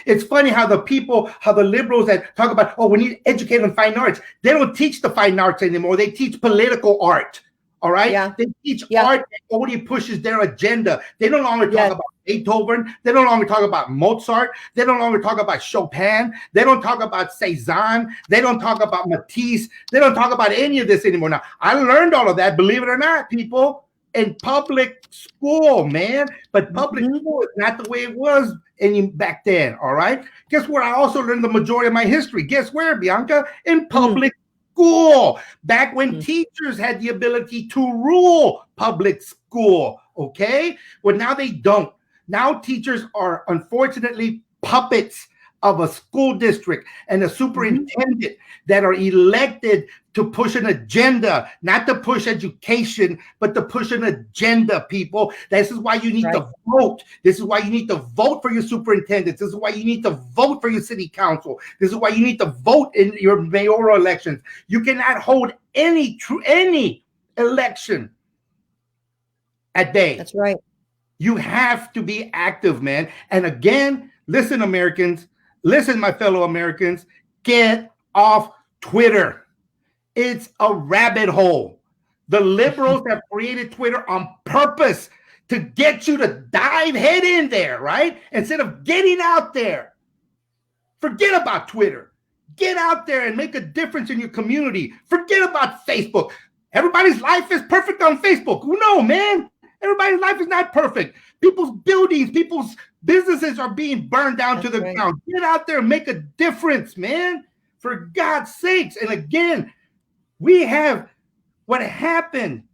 It's funny how the liberals that talk about, we need to educate in fine arts. They don't teach the fine arts anymore. They teach political art. All right. Yeah. They teach art that only pushes their agenda. They no longer talk about Beethoven. They no longer talk about Mozart. They no longer talk about Chopin. They don't talk about Cézanne. They don't talk about Matisse. They don't talk about any of this anymore. Now, I learned all of that, believe it or not, people, in public school, man. But public school is not the way it was back then. All right. Guess where I also learned the majority of my history? Guess where, Bianca? In public school, back when teachers had the ability to rule public school. Okay, well, now they don't. Now teachers are unfortunately puppets of a school district and a superintendent that are elected to push an agenda, not to push education, but to push an agenda, people. This is why you need to vote. This is why you need to vote for your superintendents. This is why you need to vote for your city council. This is why you need to vote in your mayoral elections. You cannot hold any election at bay. That's right. You have to be active, man. And again, listen, Americans, listen, my fellow Americans, get off Twitter. It's a rabbit hole. The liberals have created Twitter on purpose to get you to dive head in there, right? Instead of getting out there. Forget about Twitter. Get out there and make a difference in your community. Forget about Facebook. Everybody's life is perfect on Facebook. No, man. Everybody's life is not perfect. People's buildings, people's businesses are being burned down to the ground. Get out there and make a difference, man. For God's sakes. And again, we have what happened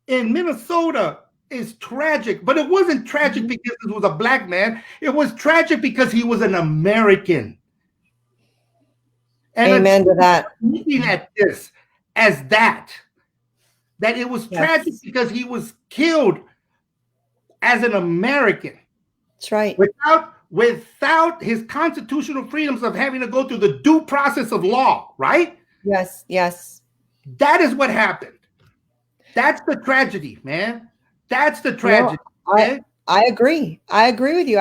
in Minnesota is tragic, but it wasn't tragic because it was a black man. It was tragic because he was an American. And amen to that. Looking at this as that it was tragic because he was killed as an American. That's right. Without his constitutional freedoms of having to go through the due process of law, right? Yes. That is what happened. That's the tragedy, man. That's the tragedy. No, I agree. I agree with you.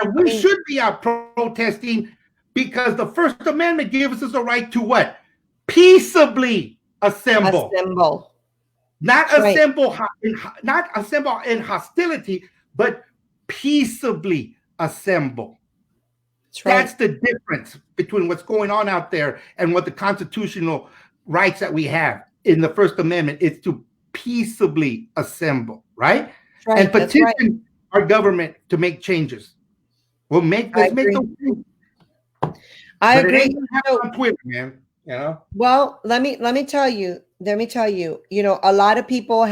And we should be out protesting because the First Amendment gives us the right to what? Peaceably assemble. Not assemble in hostility, but peaceably assemble. That's the difference between what's going on out there and what the constitutional rights that we have in the First Amendment is to peaceably assemble, right? And petition our government to make changes. Let's make those changes. I agree. It ain't gonna happen on Twitter, man. You know? Well, let me tell you, you know, a lot of people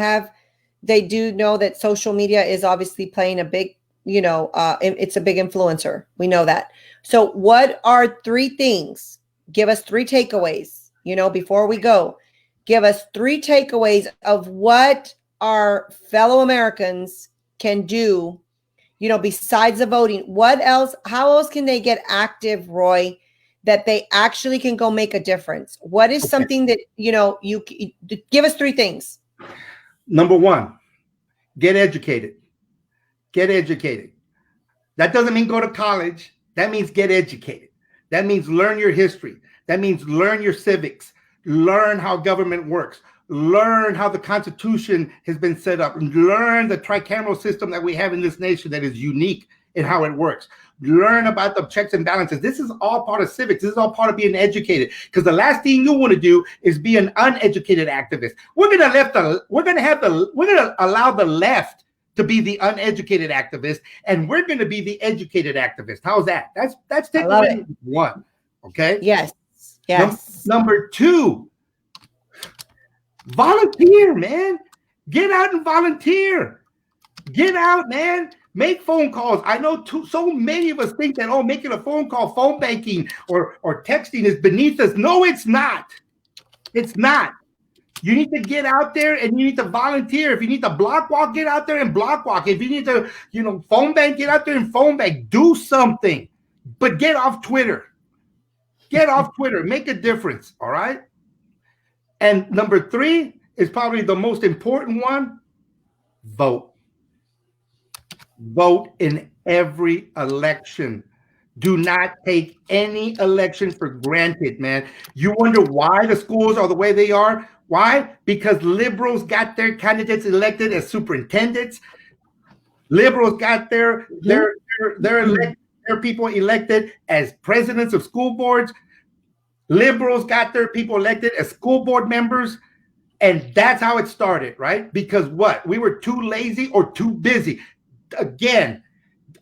they do know that social media is obviously playing a big, you know, it's a big influencer. We know that. So what are 3 things? Give us 3 takeaways, you know, before we go. Give us 3 takeaways of what our fellow Americans can do, you know, besides the voting. What else? How else can they get active, Roy, that they actually can go make a difference? What is something that, you know, you give us 3 things? Number 1, get educated. Get educated. That doesn't mean go to college. That means get educated. That means learn your history. That means learn your civics. Learn how government works. Learn how the Constitution has been set up. Learn the tricameral system that we have in this nation that is unique in how it works. Learn about the checks and balances. This is all part of civics. This is all part of being educated. Because the last thing you want to do is be an uneducated activist. We're gonna allow the left to be the uneducated activist, and we're going to be the educated activist. How's that? That's takeaway 1. Okay. Yes. Number 2, volunteer, man. Get out and volunteer. Get out, man. Make phone calls. I know so many of us think that, making a phone call, phone banking, or texting is beneath us. No, it's not. It's not. You need to get out there and you need to volunteer. If you need to block walk, get out there and block walk. If you need to, you know, phone bank, get out there and phone bank. Do something. But get off Twitter. Get off Twitter. Make a difference. All right. And number 3 is probably the most important one. Vote. Vote in every election. Do not take any election for granted, man. You wonder why the schools are the way they are? Why? Because liberals got their candidates elected as superintendents. Liberals got their people elected as presidents of school boards. Liberals got their people elected as school board members. And that's how it started, right? Because what? We were too lazy or too busy. Again,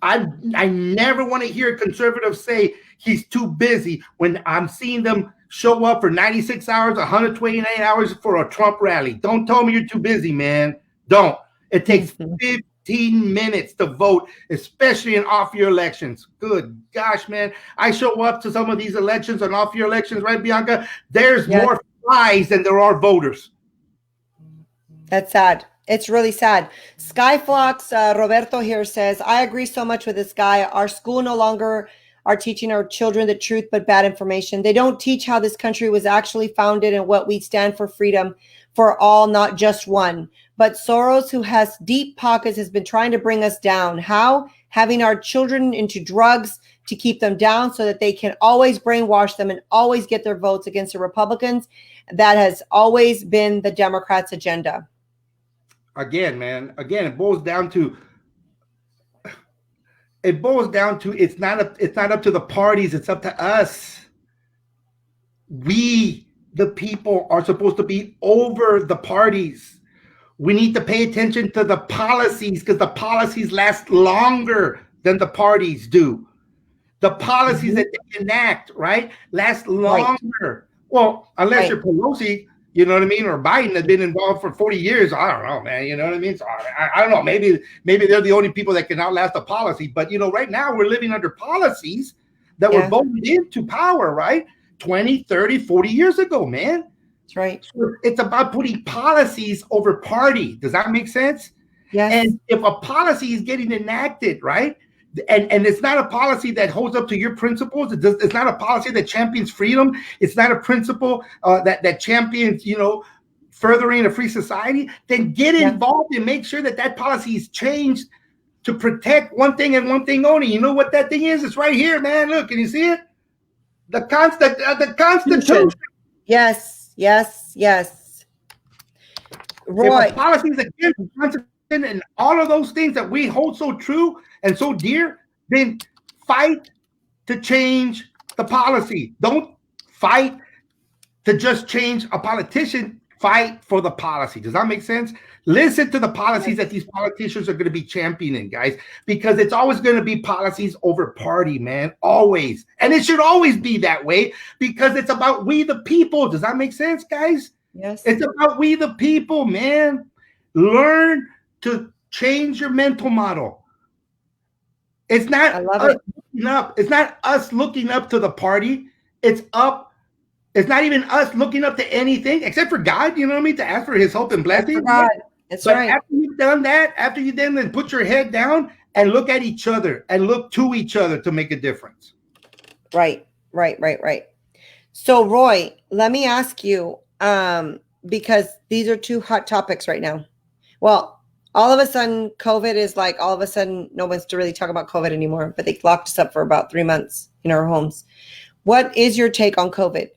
I never want to hear a conservative say he's too busy when I'm seeing them show up for 96 hours, 128 hours for a Trump rally. Don't tell me you're too busy, man. Don't. It takes 15 minutes to vote, especially in off-year elections. Good gosh, man. I show up to some of these elections and off-year elections, right, Bianca? There's Yes. more flies than there are voters. That's sad. It's really sad. Skyflux, Roberto here says, I agree so much with this guy. Our school no longer are teaching our children the truth, but bad information. They don't teach how this country was actually founded and what we stand for: freedom for all, not just one. But Soros, who has deep pockets, has been trying to bring us down. How? Having our children into drugs to keep them down so that they can always brainwash them and always get their votes against the Republicans. That has always been the Democrats' agenda. Again, man, again, it boils down to it's not up to the parties, it's up to us. We, the people, are supposed to be over the parties. We need to pay attention to the policies, because the policies last longer than the parties do. The policies that they enact, right, last longer. Well, unless you're Pelosi, you know what I mean, or Biden has been involved for 40 years. I don't know, man. You know what I mean? So I don't know. Maybe they're the only people that can outlast a policy. But, right now we're living under policies that were voted into power, right? 20, 30, 40 years ago, man. That's right. So it's about putting policies over party. Does that make sense? Yes. And if a policy is getting enacted, right, and it's not a policy that holds up to your principles, it's not a policy that champions freedom, it's not a principle that champions, furthering a free society, then get involved and make sure that policy is changed to protect one thing and one thing only. You know what that thing is? It's right here, man. Look, can you see it? The Constitution. Yes. Roy. If a policy is against the Constitution and all of those things that we hold so true and so dear, then fight to change the policy. Don't fight to just change a politician. Fight for the policy. Does that make sense? Listen to the policies that these politicians are going to be championing, guys, because it's always going to be policies over party, man. Always. And it should always be that way, because it's about we the people. Does that make sense, guys? Yes. It's about we the people, man. Learn to change your mental model. It's not us looking up. It's not us looking up to the party. It's not even us looking up to anything except for God, you know what I mean? To ask for his help and blessing. That's right. After you've done that, after you then put your head down and look at each other and look to each other to make a difference. Right. So, Roy, let me ask you, because these are two hot topics right now. Well, all of a sudden, COVID is like, all of a sudden, no one's to really talk about COVID anymore, but they locked us up for about 3 months in our homes. What is your take on COVID?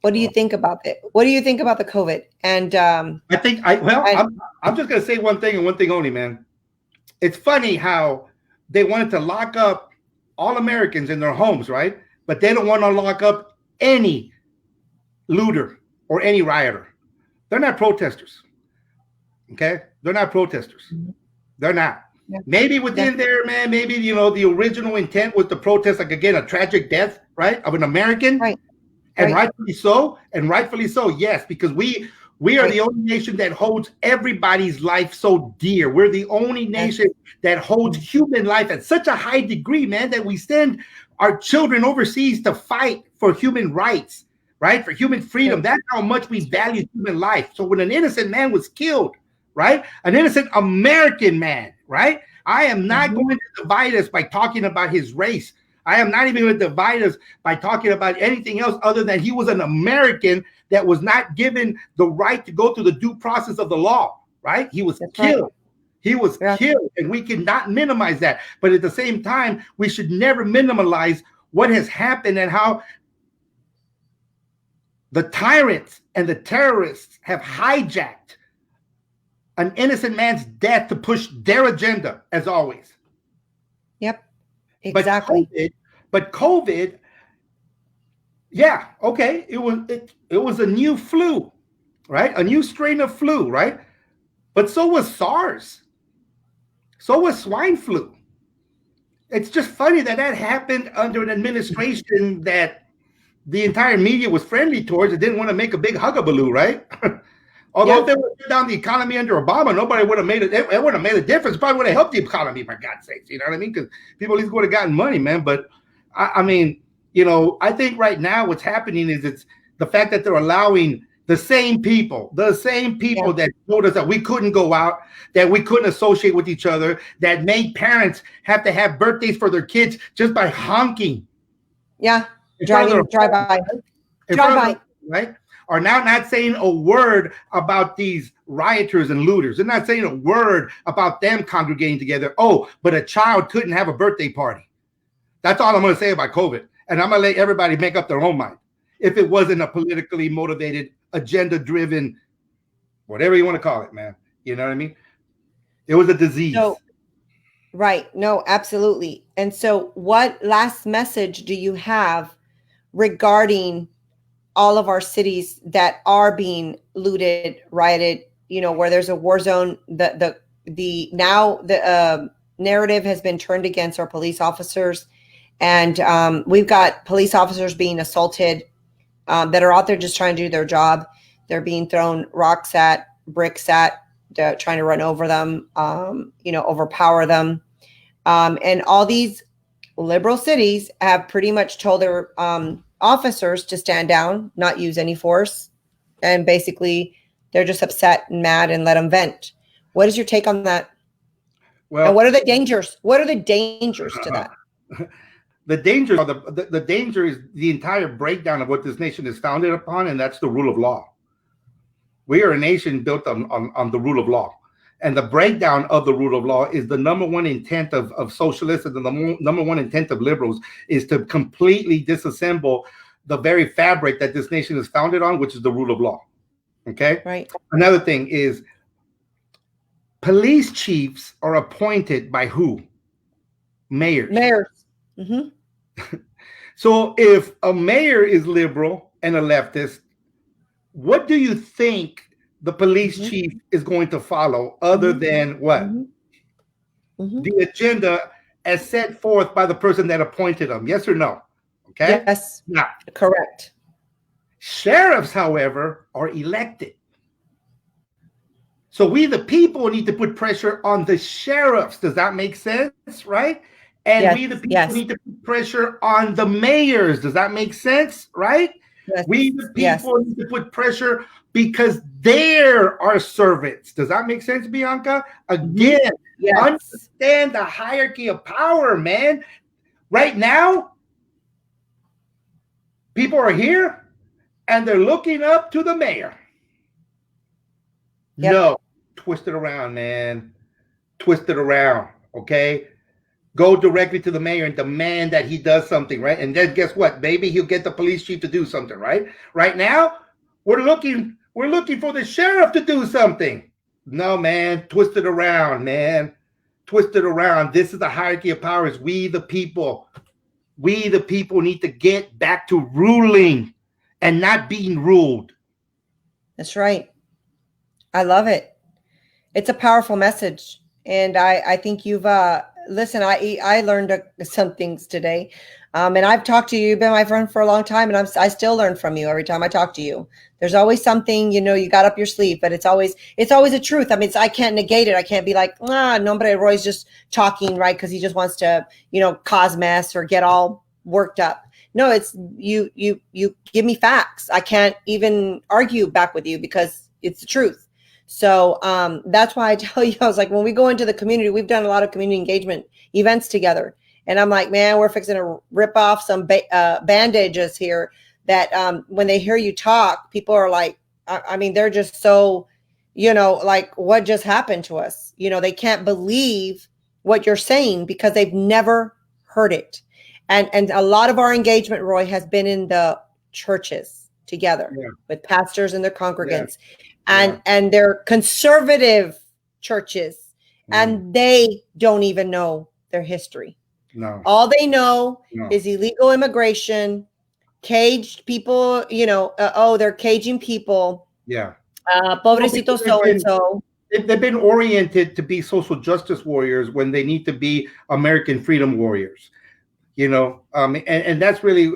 What do you think about it? What do you think about the COVID? And I'm just going to say one thing and one thing only, man. It's funny how they wanted to lock up all Americans in their homes, right? But they don't want to lock up any looter or any rioter. They're not protesters. Okay? They're not protesters. They're not. Yeah. Maybe within there, man, maybe, the original intent was to protest, like, again, a tragic death, right, of an American. Right. And rightfully so, yes, because we are the only nation that holds everybody's life so dear. We're the only nation that holds human life at such a high degree, man, that we send our children overseas to fight for human rights, right, for human freedom. That's how much we value human life. So when an innocent man was killed, right, an innocent American man, right, I am not going to divide us by talking about his race. I am not even going to divide us by talking about anything else other than he was an American that was not given the right to go through the due process of the law, right? He was killed. Right. He was killed, and we cannot minimize that. But at the same time, we should never minimize what has happened and how the tyrants and the terrorists have hijacked an innocent man's death to push their agenda, as always. Yep. Exactly. But COVID, yeah, okay. It was a new flu, right? A new strain of flu, right? But so was SARS. So was swine flu. It's just funny that happened under an administration that the entire media was friendly towards and didn't want to make a big hugabaloo, right? Although if Yeah. they would have shut down the economy under Obama, nobody would have made it. It wouldn't have made a difference. Probably would have helped the economy, for God's sakes. You know what I mean? Because people at least would have gotten money, man. But I mean, I think right now what's happening is it's the fact that they're allowing the same people Yeah. that told us that we couldn't go out, that we couldn't associate with each other, that made parents have to have birthdays for their kids just by honking Yeah. in front of their Driving, drive home, by. in Drive front of their by. right, are now not saying a word about these rioters and looters. They're not saying a word about them congregating together. Oh, but a child couldn't have a birthday party. That's all I'm going to say about COVID. And I'm going to let everybody make up their own mind. If it wasn't a politically motivated, agenda-driven, whatever you want to call it, man. You know what I mean? It was a disease. So, right. No, absolutely. And so what last message do you have regarding all of our cities that are being looted, rioted, where there's a war zone? The now the narrative has been turned against our police officers, and we've got police officers being assaulted that are out there just trying to do their job. They're being thrown rocks at, bricks at, trying to run over them, overpower them. And all these liberal cities have pretty much told their officers to stand down, not use any force. And basically, they're just upset and mad and let them vent. What is your take on that? Well, and what are the dangers? What are the dangers to that? The dangers are the danger is the entire breakdown of what this nation is founded upon, and that's the rule of law. We are a nation built on the rule of law. And the breakdown of the rule of law is the number one intent of socialists, and the number one intent of liberals is to completely disassemble the very fabric that this nation is founded on, which is the rule of law. Okay? Right. Another thing is police chiefs are appointed by who? Mayors. Mm-hmm. So if a mayor is liberal and a leftist, what do you think the police mm-hmm. chief is going to follow other than what? Mm-hmm. Mm-hmm. The agenda as set forth by the person that appointed them. Yes or no? Okay. Yes. Now, correct. Sheriffs, however, are elected. So we, the people, need to put pressure on the sheriffs. Does that make sense? Right? And yes. we, the people, need to put pressure on the mayors. Does that make sense? Right? Yes. We, the people, need to put pressure because they're our servants. Does that make sense, Bianca? Again, understand the hierarchy of power, man. Right now, people are here and they're looking up to the mayor. Yep. No, twist it around, man. Twist it around, okay? Go directly to the mayor and demand that he does something, right? And then guess what? Maybe he'll get the police chief to do something, right? Right now, we're looking for the sheriff to do something. No, man, twist it around, man. Twist it around. This is the hierarchy of powers. We, the people need to get back to ruling and not being ruled. That's right. I love it. It's a powerful message. And I think you've, listen, I learned some things today. And I've talked to you. You've been my friend for a long time, and I still learn from you every time I talk to you. There's always something, you got up your sleeve, but it's always a truth. I mean, I can't negate it. I can't be like, nombre, Roy's just talking, right? Because he just wants to, cause mess or get all worked up. No, it's you give me facts. I can't even argue back with you because it's the truth. So that's why I tell you, I was like, when we go into the community, we've done a lot of community engagement events together. And I'm like, man, we're fixing to rip off some bandages here that when they hear you talk, people are like, I mean, they're just so, like, what just happened to us? They can't believe what you're saying because they've never heard it. And a lot of our engagement, Roy, has been in the churches together with pastors and their congregants. And they're conservative churches, and they don't even know their history. No. All they know is illegal immigration, caged people, they're caging people. Yeah. Pobrecito so-and-so. They've been oriented to be social justice warriors when they need to be American freedom warriors. And that's really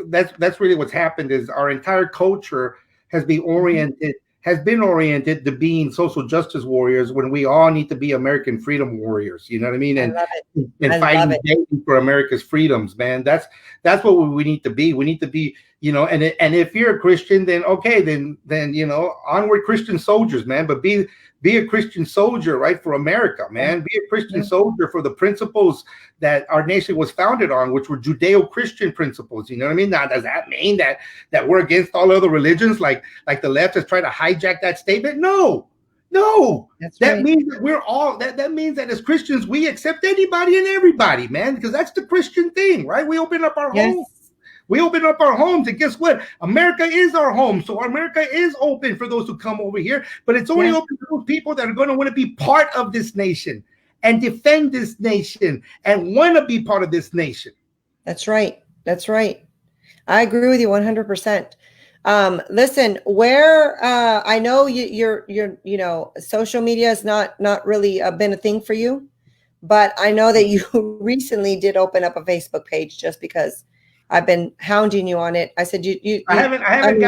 what's happened is our entire culture has been oriented has been oriented to being social justice warriors when we all need to be American freedom warriors. You know what I mean? I love it. And I love fighting it. daily for America's freedoms, man. That's what we need to be. We need to be, and if you're a Christian, then okay, then onward Christian soldiers, man. But be a Christian soldier, right, for America, man. Be a Christian soldier for the principles that our nation was founded on, which were Judeo-Christian principles. You know what I mean? Now, does that mean that we're against all other religions, like the left has tried to hijack that statement? No. That means that we're all that means that as Christians we accept anybody and everybody, man, because that's the Christian thing, right? We open up our homes. We open up our homes, and guess what? America is our home. So America is open for those who come over here, but it's only open to those people that are going to want to be part of this nation and defend this nation and want to be part of this nation. That's right. That's right. I agree with you 100%. Listen, where I know you're social media has not really been a thing for you, but I know that you recently did open up a Facebook page just because I've been hounding you on it. I said I haven't gotten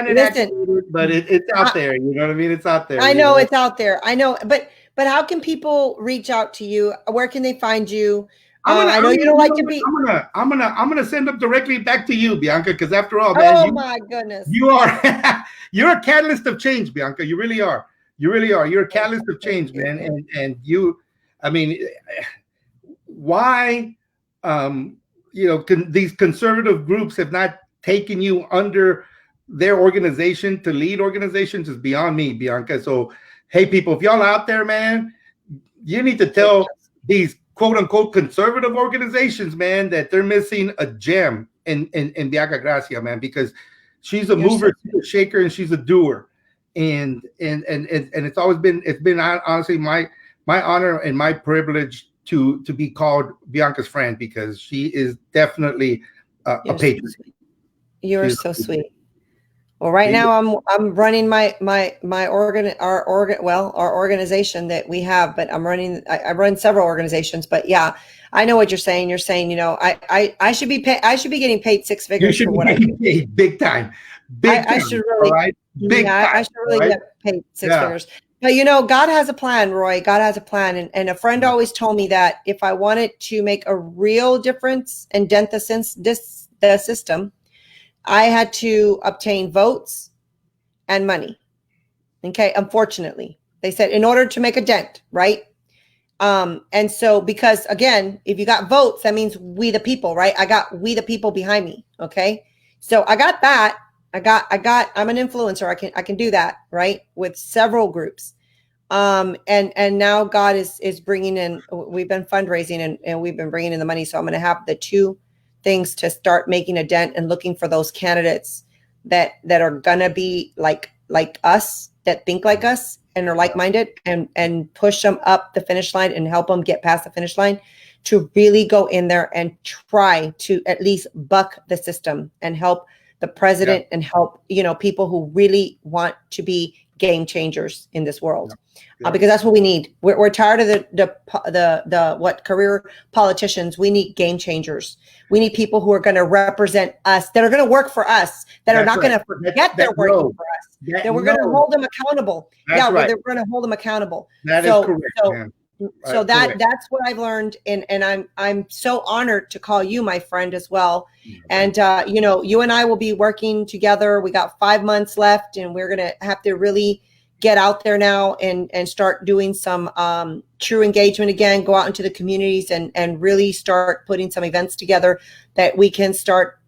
it activated, but it's out there. You know what I mean? It's out there. I know it's out there. I know, but how can people reach out to you? Where can they find you? I know you don't like to be. I'm gonna send them directly back to you, Bianca, because after all, man, my goodness, you are you're a catalyst of change, Bianca. You really are. You really are. You're a catalyst of change, man. And you, I mean, why? These conservative groups have not taken you under their organization to lead organizations is beyond me, Bianca. So, hey, people, if y'all out there, man, you need to tell these quote unquote conservative organizations, man, that they're missing a gem in Bianca Gracia, man, because she's a mover, she's a shaker, and she's a doer. And it's always been honestly my honor and my privilege to be called Bianca's friend, because she is definitely a patriot. You're so sweet. Well, right now I'm running our organization that we have, but I run several organizations, but yeah, I know what you're saying. You're saying, I should be getting paid six figures for what I do. Paid big time. I should really, right? I should really get paid six figures. But God has a plan, Roy. God has a plan. And a friend always told me that if I wanted to make a real difference and dent the system, I had to obtain votes and money. Okay. Unfortunately, they said in order to make a dent, right? And so, because again, if you got votes, that means we the people, right? I got we the people behind me. Okay. So I got that. I'm an influencer. I can do that, right? With several groups. And now God is bringing in, we've been fundraising and we've been bringing in the money. So I'm going to have the two things to start making a dent and looking for those candidates that are going to be like us, that think like us and are like-minded, and push them up the finish line and help them get past the finish line, to really go in there and try to at least buck the system and help the president and help, people who really want to be game changers in this world, because that's what we need. We're tired of the career politicians. We need game changers. We need people who are going to represent us, that are going to work for us, that are not going to forget they're working for us, that we're going to hold them accountable. We're going to hold them accountable. That is correct. So that's what I've learned, and I'm so honored to call you my friend as well. And you and I will be working together. We got 5 months left, and we're gonna have to really get out there now and start doing some true engagement again. Go out into the communities and really start putting some events together that we can start.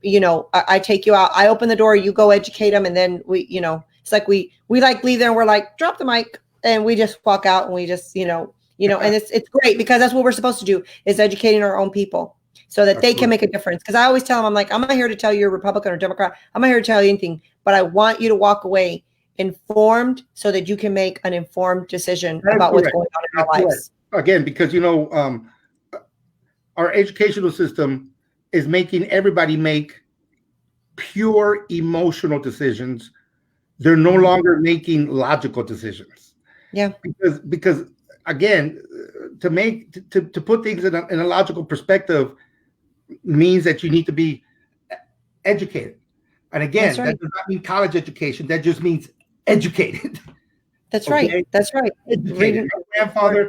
I take you out, I open the door, you go educate them, and then we, it's like we like leave there and we're like, drop the mic, and we just walk out and we just and it's great, because that's what we're supposed to do, is educating our own people so that they can make a difference. Because I always tell them, I'm like, I'm not here to tell you you're a Republican or Democrat. I'm not here to tell you anything, but I want you to walk away informed so that you can make an informed decision about what's going on in our lives. Again, because, our educational system is making everybody make pure emotional decisions. They're no longer making logical decisions. Yeah. Because again, to put things in a logical perspective means that you need to be educated. And again, that does not mean college education. That just means educated. That's right. Okay, That's right. educated. Reading,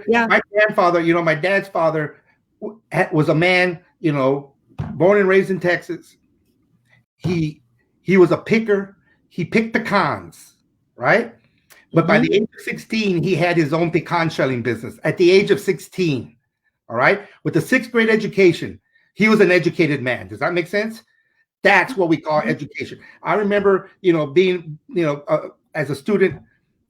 yeah. My grandfather, my dad's father was a man, born and raised in Texas. He he was a picker. He picked pecans, right? But by Mm-hmm. the age of 16, he had his own pecan shelling business. At the age of 16, all right, with a sixth grade education, he was an educated man. Does that make sense? That's what we call Mm-hmm. education. I remember, being, as a student,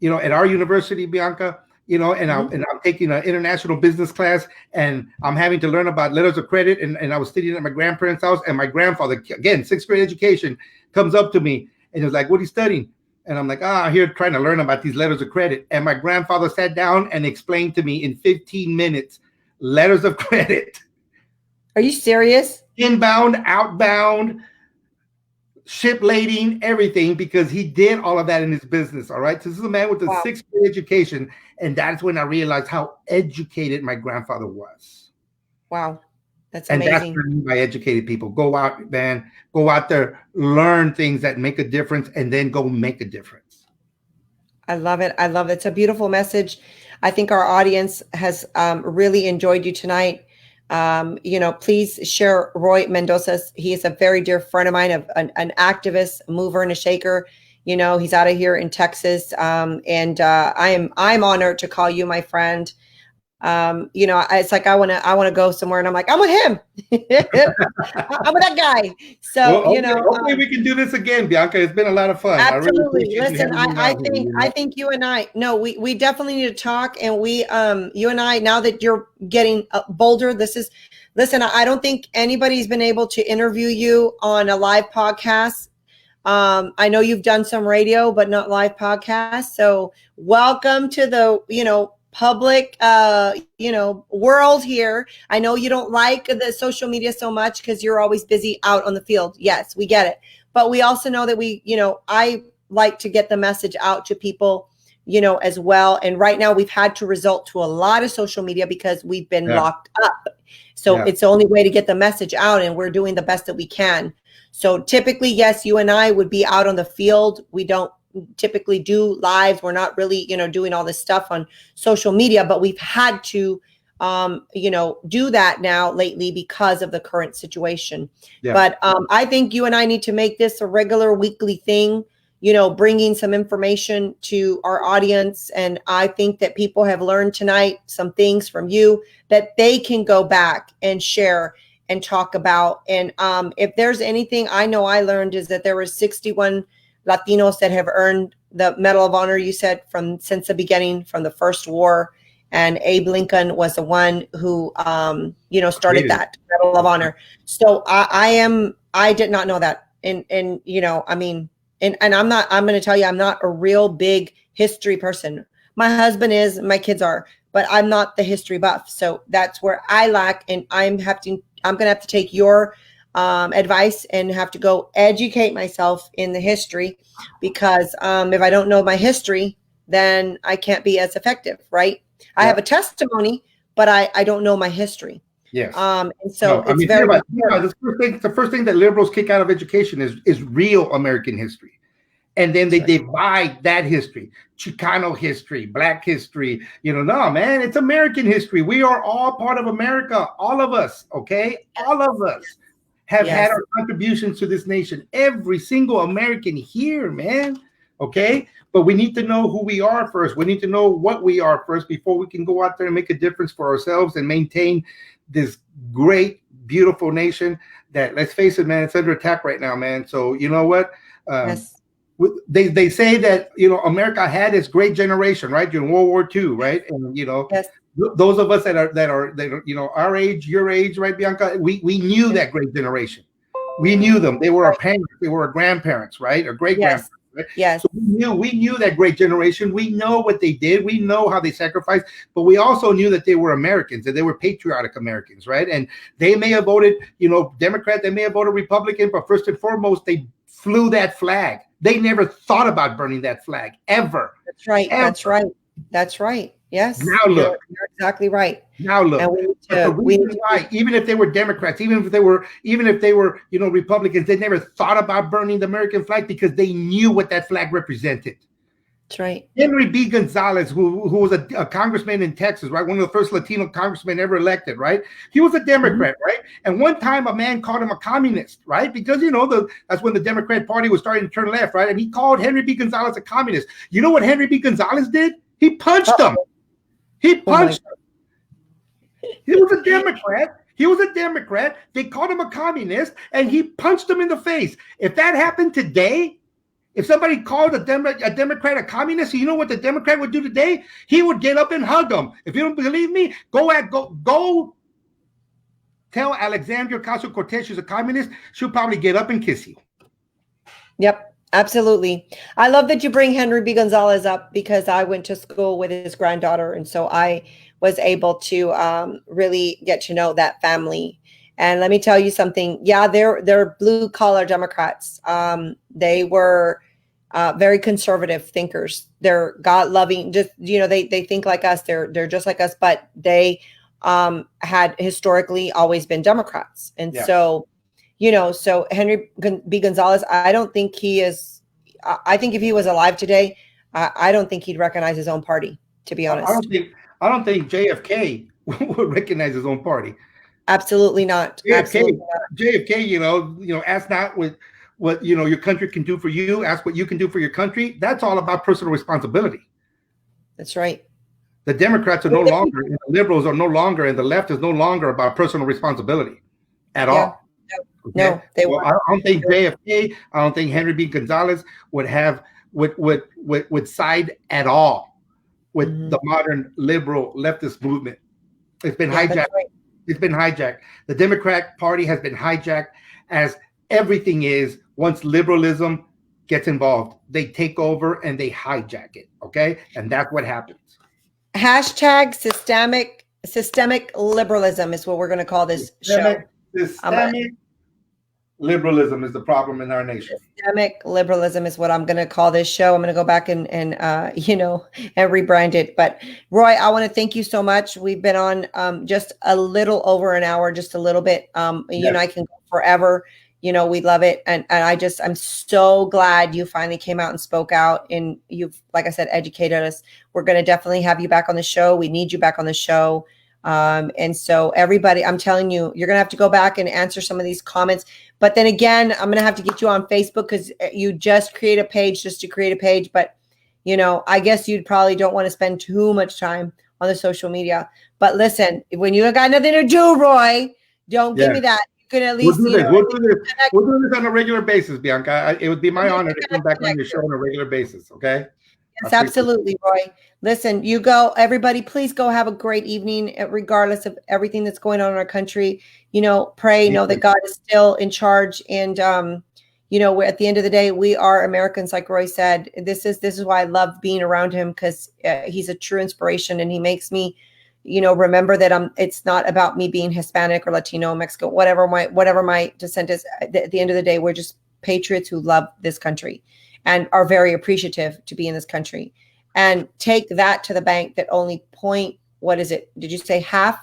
at our university, Bianca, Mm-hmm. and I'm taking an international business class, and I'm having to learn about letters of credit, and I was studying at my grandparents' house, and my grandfather, again, sixth grade education, comes up to me and he was like, "What are you studying?" And I'm like, here trying to learn about these letters of credit. And my grandfather sat down and explained to me in 15 minutes letters of credit, Are you serious? inbound, outbound, ship lading, everything, because he did all of that in his business. All right. So this is a man with a Wow. sixth grade education. And that's when I realized how educated my grandfather was. Wow. That's And that's amazing. what I mean by educated people. Go out, man. Go out there, learn things that make a difference, and then go make a difference. I love it. I love it. It's a beautiful message. I think our audience has really enjoyed you tonight. Please share Roy Mendoza. He is a very dear friend of mine, an activist, mover and a shaker. He's out of here in Texas, and I'm honored to call you my friend. It's like I want to go somewhere, and I'm like, I'm with him. I'm with that guy. Well, So hopefully we can do this again, Bianca. It's been a lot of fun. I really absolutely. appreciate you Listen, having me out here. I think you and I, no, we definitely need to talk, and you and I, now that you're getting bolder, listen, I don't think anybody's been able to interview you on a live podcast. I know you've done some radio, but not live podcasts. So welcome to the, public, world here. I know you don't like the social media so much because you're always busy out on the field. Yes, we get it. But we also know that I like to get the message out to people, as well. And right now we've had to resort to a lot of social media because we've been locked up. So it's the only way to get the message out, and we're doing the best that we can. So typically, yes, you and I would be out on the field. We don't typically do lives. We're not really, doing all this stuff on social media, but we've had to, do that now lately because of the current situation. Yeah. But I think you and I need to make this a regular weekly thing, bringing some information to our audience. And I think that people have learned tonight some things from you that they can go back and share and talk about. And if there's anything I know I learned is that there were 61 Latinos that have earned the Medal of Honor, you said, since the beginning, from the first war. And Abe Lincoln was the one who, started that Medal of Honor. So I did not know that. And I'm going to tell you, I'm not a real big history person. My husband is, my kids are, but I'm not the history buff. So that's where I lack. And I'm going to have to take your advice and have to go educate myself in the history, because if I don't know my history, then I can't be as effective, right? Yeah. I have a testimony, but I don't know my history. Yes. And so it's very important. The first thing that liberals kick out of education is real American history. And then they divide that history, Chicano history, Black history. No, man, it's American history. We are all part of America, all of us, okay? All of us have had our contributions to this nation. Every single American here, man, okay? But we need to know who we are first. We need to know what we are first before we can go out there and make a difference for ourselves and maintain this great, beautiful nation that, let's face it, man, it's under attack right now, man. So you know what? They say that America had its great generation, right, during World War II, right? And those of us that are our age, your age, right, Bianca, we knew that great generation. We knew them. They were our parents, they were our grandparents, right, or great grandparents. Right? Yes. So we knew that great generation. We know what they did. We know how they sacrificed, but we also knew that they were Americans, that they were patriotic Americans, right? And they may have voted, Democrat, they may have voted Republican, but first and foremost, they flew that flag. They never thought about burning that flag, ever. That's right. Ever. That's right. That's right. Yes. Now look. You're exactly right. Now look. The reason why, even if they were Democrats, even if they were, Republicans, they never thought about burning the American flag because they knew what that flag represented. That's right. Henry B. Gonzalez, who was a congressman in Texas, right? One of the first Latino congressmen ever elected, right? He was a Democrat, right? And one time a man called him a communist, right? Because, that's when the Democrat Party was starting to turn left, right? And he called Henry B. Gonzalez a communist. You know what Henry B. Gonzalez did? He punched him. He punched him. He was a Democrat. He was a Democrat. They called him a communist, and he punched him in the face. If that happened today, if somebody called a Democrat a communist, you know what the Democrat would do today? He would get up and hug them. If you don't believe me, go tell Alexandria Ocasio-Cortez she's a communist. She'll probably get up and kiss you. Yep, absolutely. I love that you bring Henry B. Gonzalez up because I went to school with his granddaughter, and so I was able to really get to know that family. And let me tell you something. Yeah, they're blue collar Democrats. They were very conservative thinkers. They're God loving. Just they think like us. They're just like us, but they had historically always been Democrats. And so, so Henry B. Gonzalez, I don't think he is. I think if he was alive today, I don't think he'd recognize his own party. To be honest, I don't think JFK would recognize his own party. Absolutely not. JFK, ask not what your country can do for you. Ask what you can do for your country. That's all about personal responsibility. That's right. The Democrats are no longer, and the liberals are no longer, and the left is no longer about personal responsibility at all. Okay? No, they were. I don't think JFK. I don't think Henry B. Gonzalez would side at all with the modern liberal leftist movement. It's been hijacked. Right. It's been hijacked. The Democrat Party has been hijacked, as everything is once liberalism gets involved. They take over and they hijack it, okay? And that's what happens. Hashtag systemic liberalism is what we're going to call this show. Systemic liberalism is the problem in our nation. Systemic liberalism is what I'm going to call this show. I'm going to go back and rebrand it. But Roy, I want to thank you so much. We've been on just a little over an hour, just a little bit. You and I can go forever. We love it. And I'm so glad you finally came out and spoke out, and you've, like I said, educated us. We're going to definitely have you back on the show. We need you back on the show. And so everybody, I'm telling you, you're going to have to go back and answer some of these comments. But then again, I'm going to have to get you on Facebook because you just create a page just to create a page. But, I guess you probably don't want to spend too much time on the social media. But listen, when you got nothing to do, Roy, don't give me that. You can at least. We'll do this on a regular basis, Bianca. It would be my honor to come back on your show on a regular basis. Okay. Yes, absolutely, Roy. Listen, you go, everybody, please go have a great evening, regardless of everything that's going on in our country. Pray, know that God is still in charge. And, we're, at the end of the day, we are Americans, like Roy said. This is why I love being around him, because he's a true inspiration, and he makes me, remember that it's not about me being Hispanic or Latino, Mexican, whatever my descent is. At the end of the day, we're just patriots who love this country and are very appreciative to be in this country. And take that to the bank that only what is it? Did you say half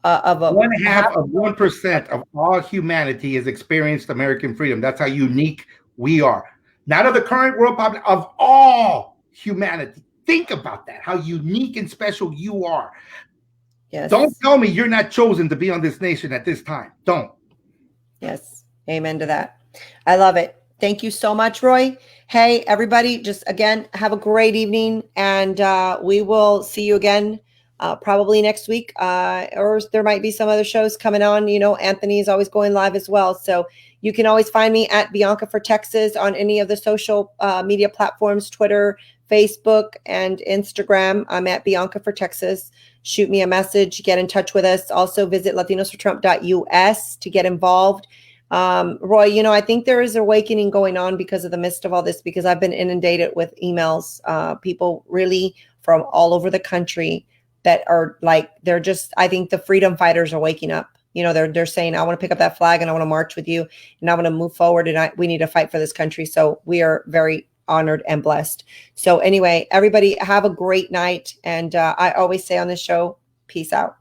of a 1% of all humanity has experienced American freedom? That's how unique we are. Not of the current world population, of all humanity. Think about that, how unique and special you are. Yes. Don't tell me you're not chosen to be on this nation at this time. Don't. Yes. Amen to that. I love it. Thank you so much, Roy. Hey, everybody, just again, have a great evening, and we will see you again probably next week, or there might be some other shows coming on. Anthony is always going live as well. So you can always find me at Bianca for Texas on any of the social media platforms, Twitter, Facebook, and Instagram. I'm at Bianca for Texas. Shoot me a message, get in touch with us. Also visit latinosfortrump.us to get involved. Roy, I think there is awakening going on because of the midst of all this, because I've been inundated with emails, people really from all over the country that are like, I think the freedom fighters are waking up. They're saying, I want to pick up that flag and I want to march with you and I want to move forward, and we need to fight for this country. So we are very honored and blessed. So anyway, everybody have a great night. And I always say on this show, peace out.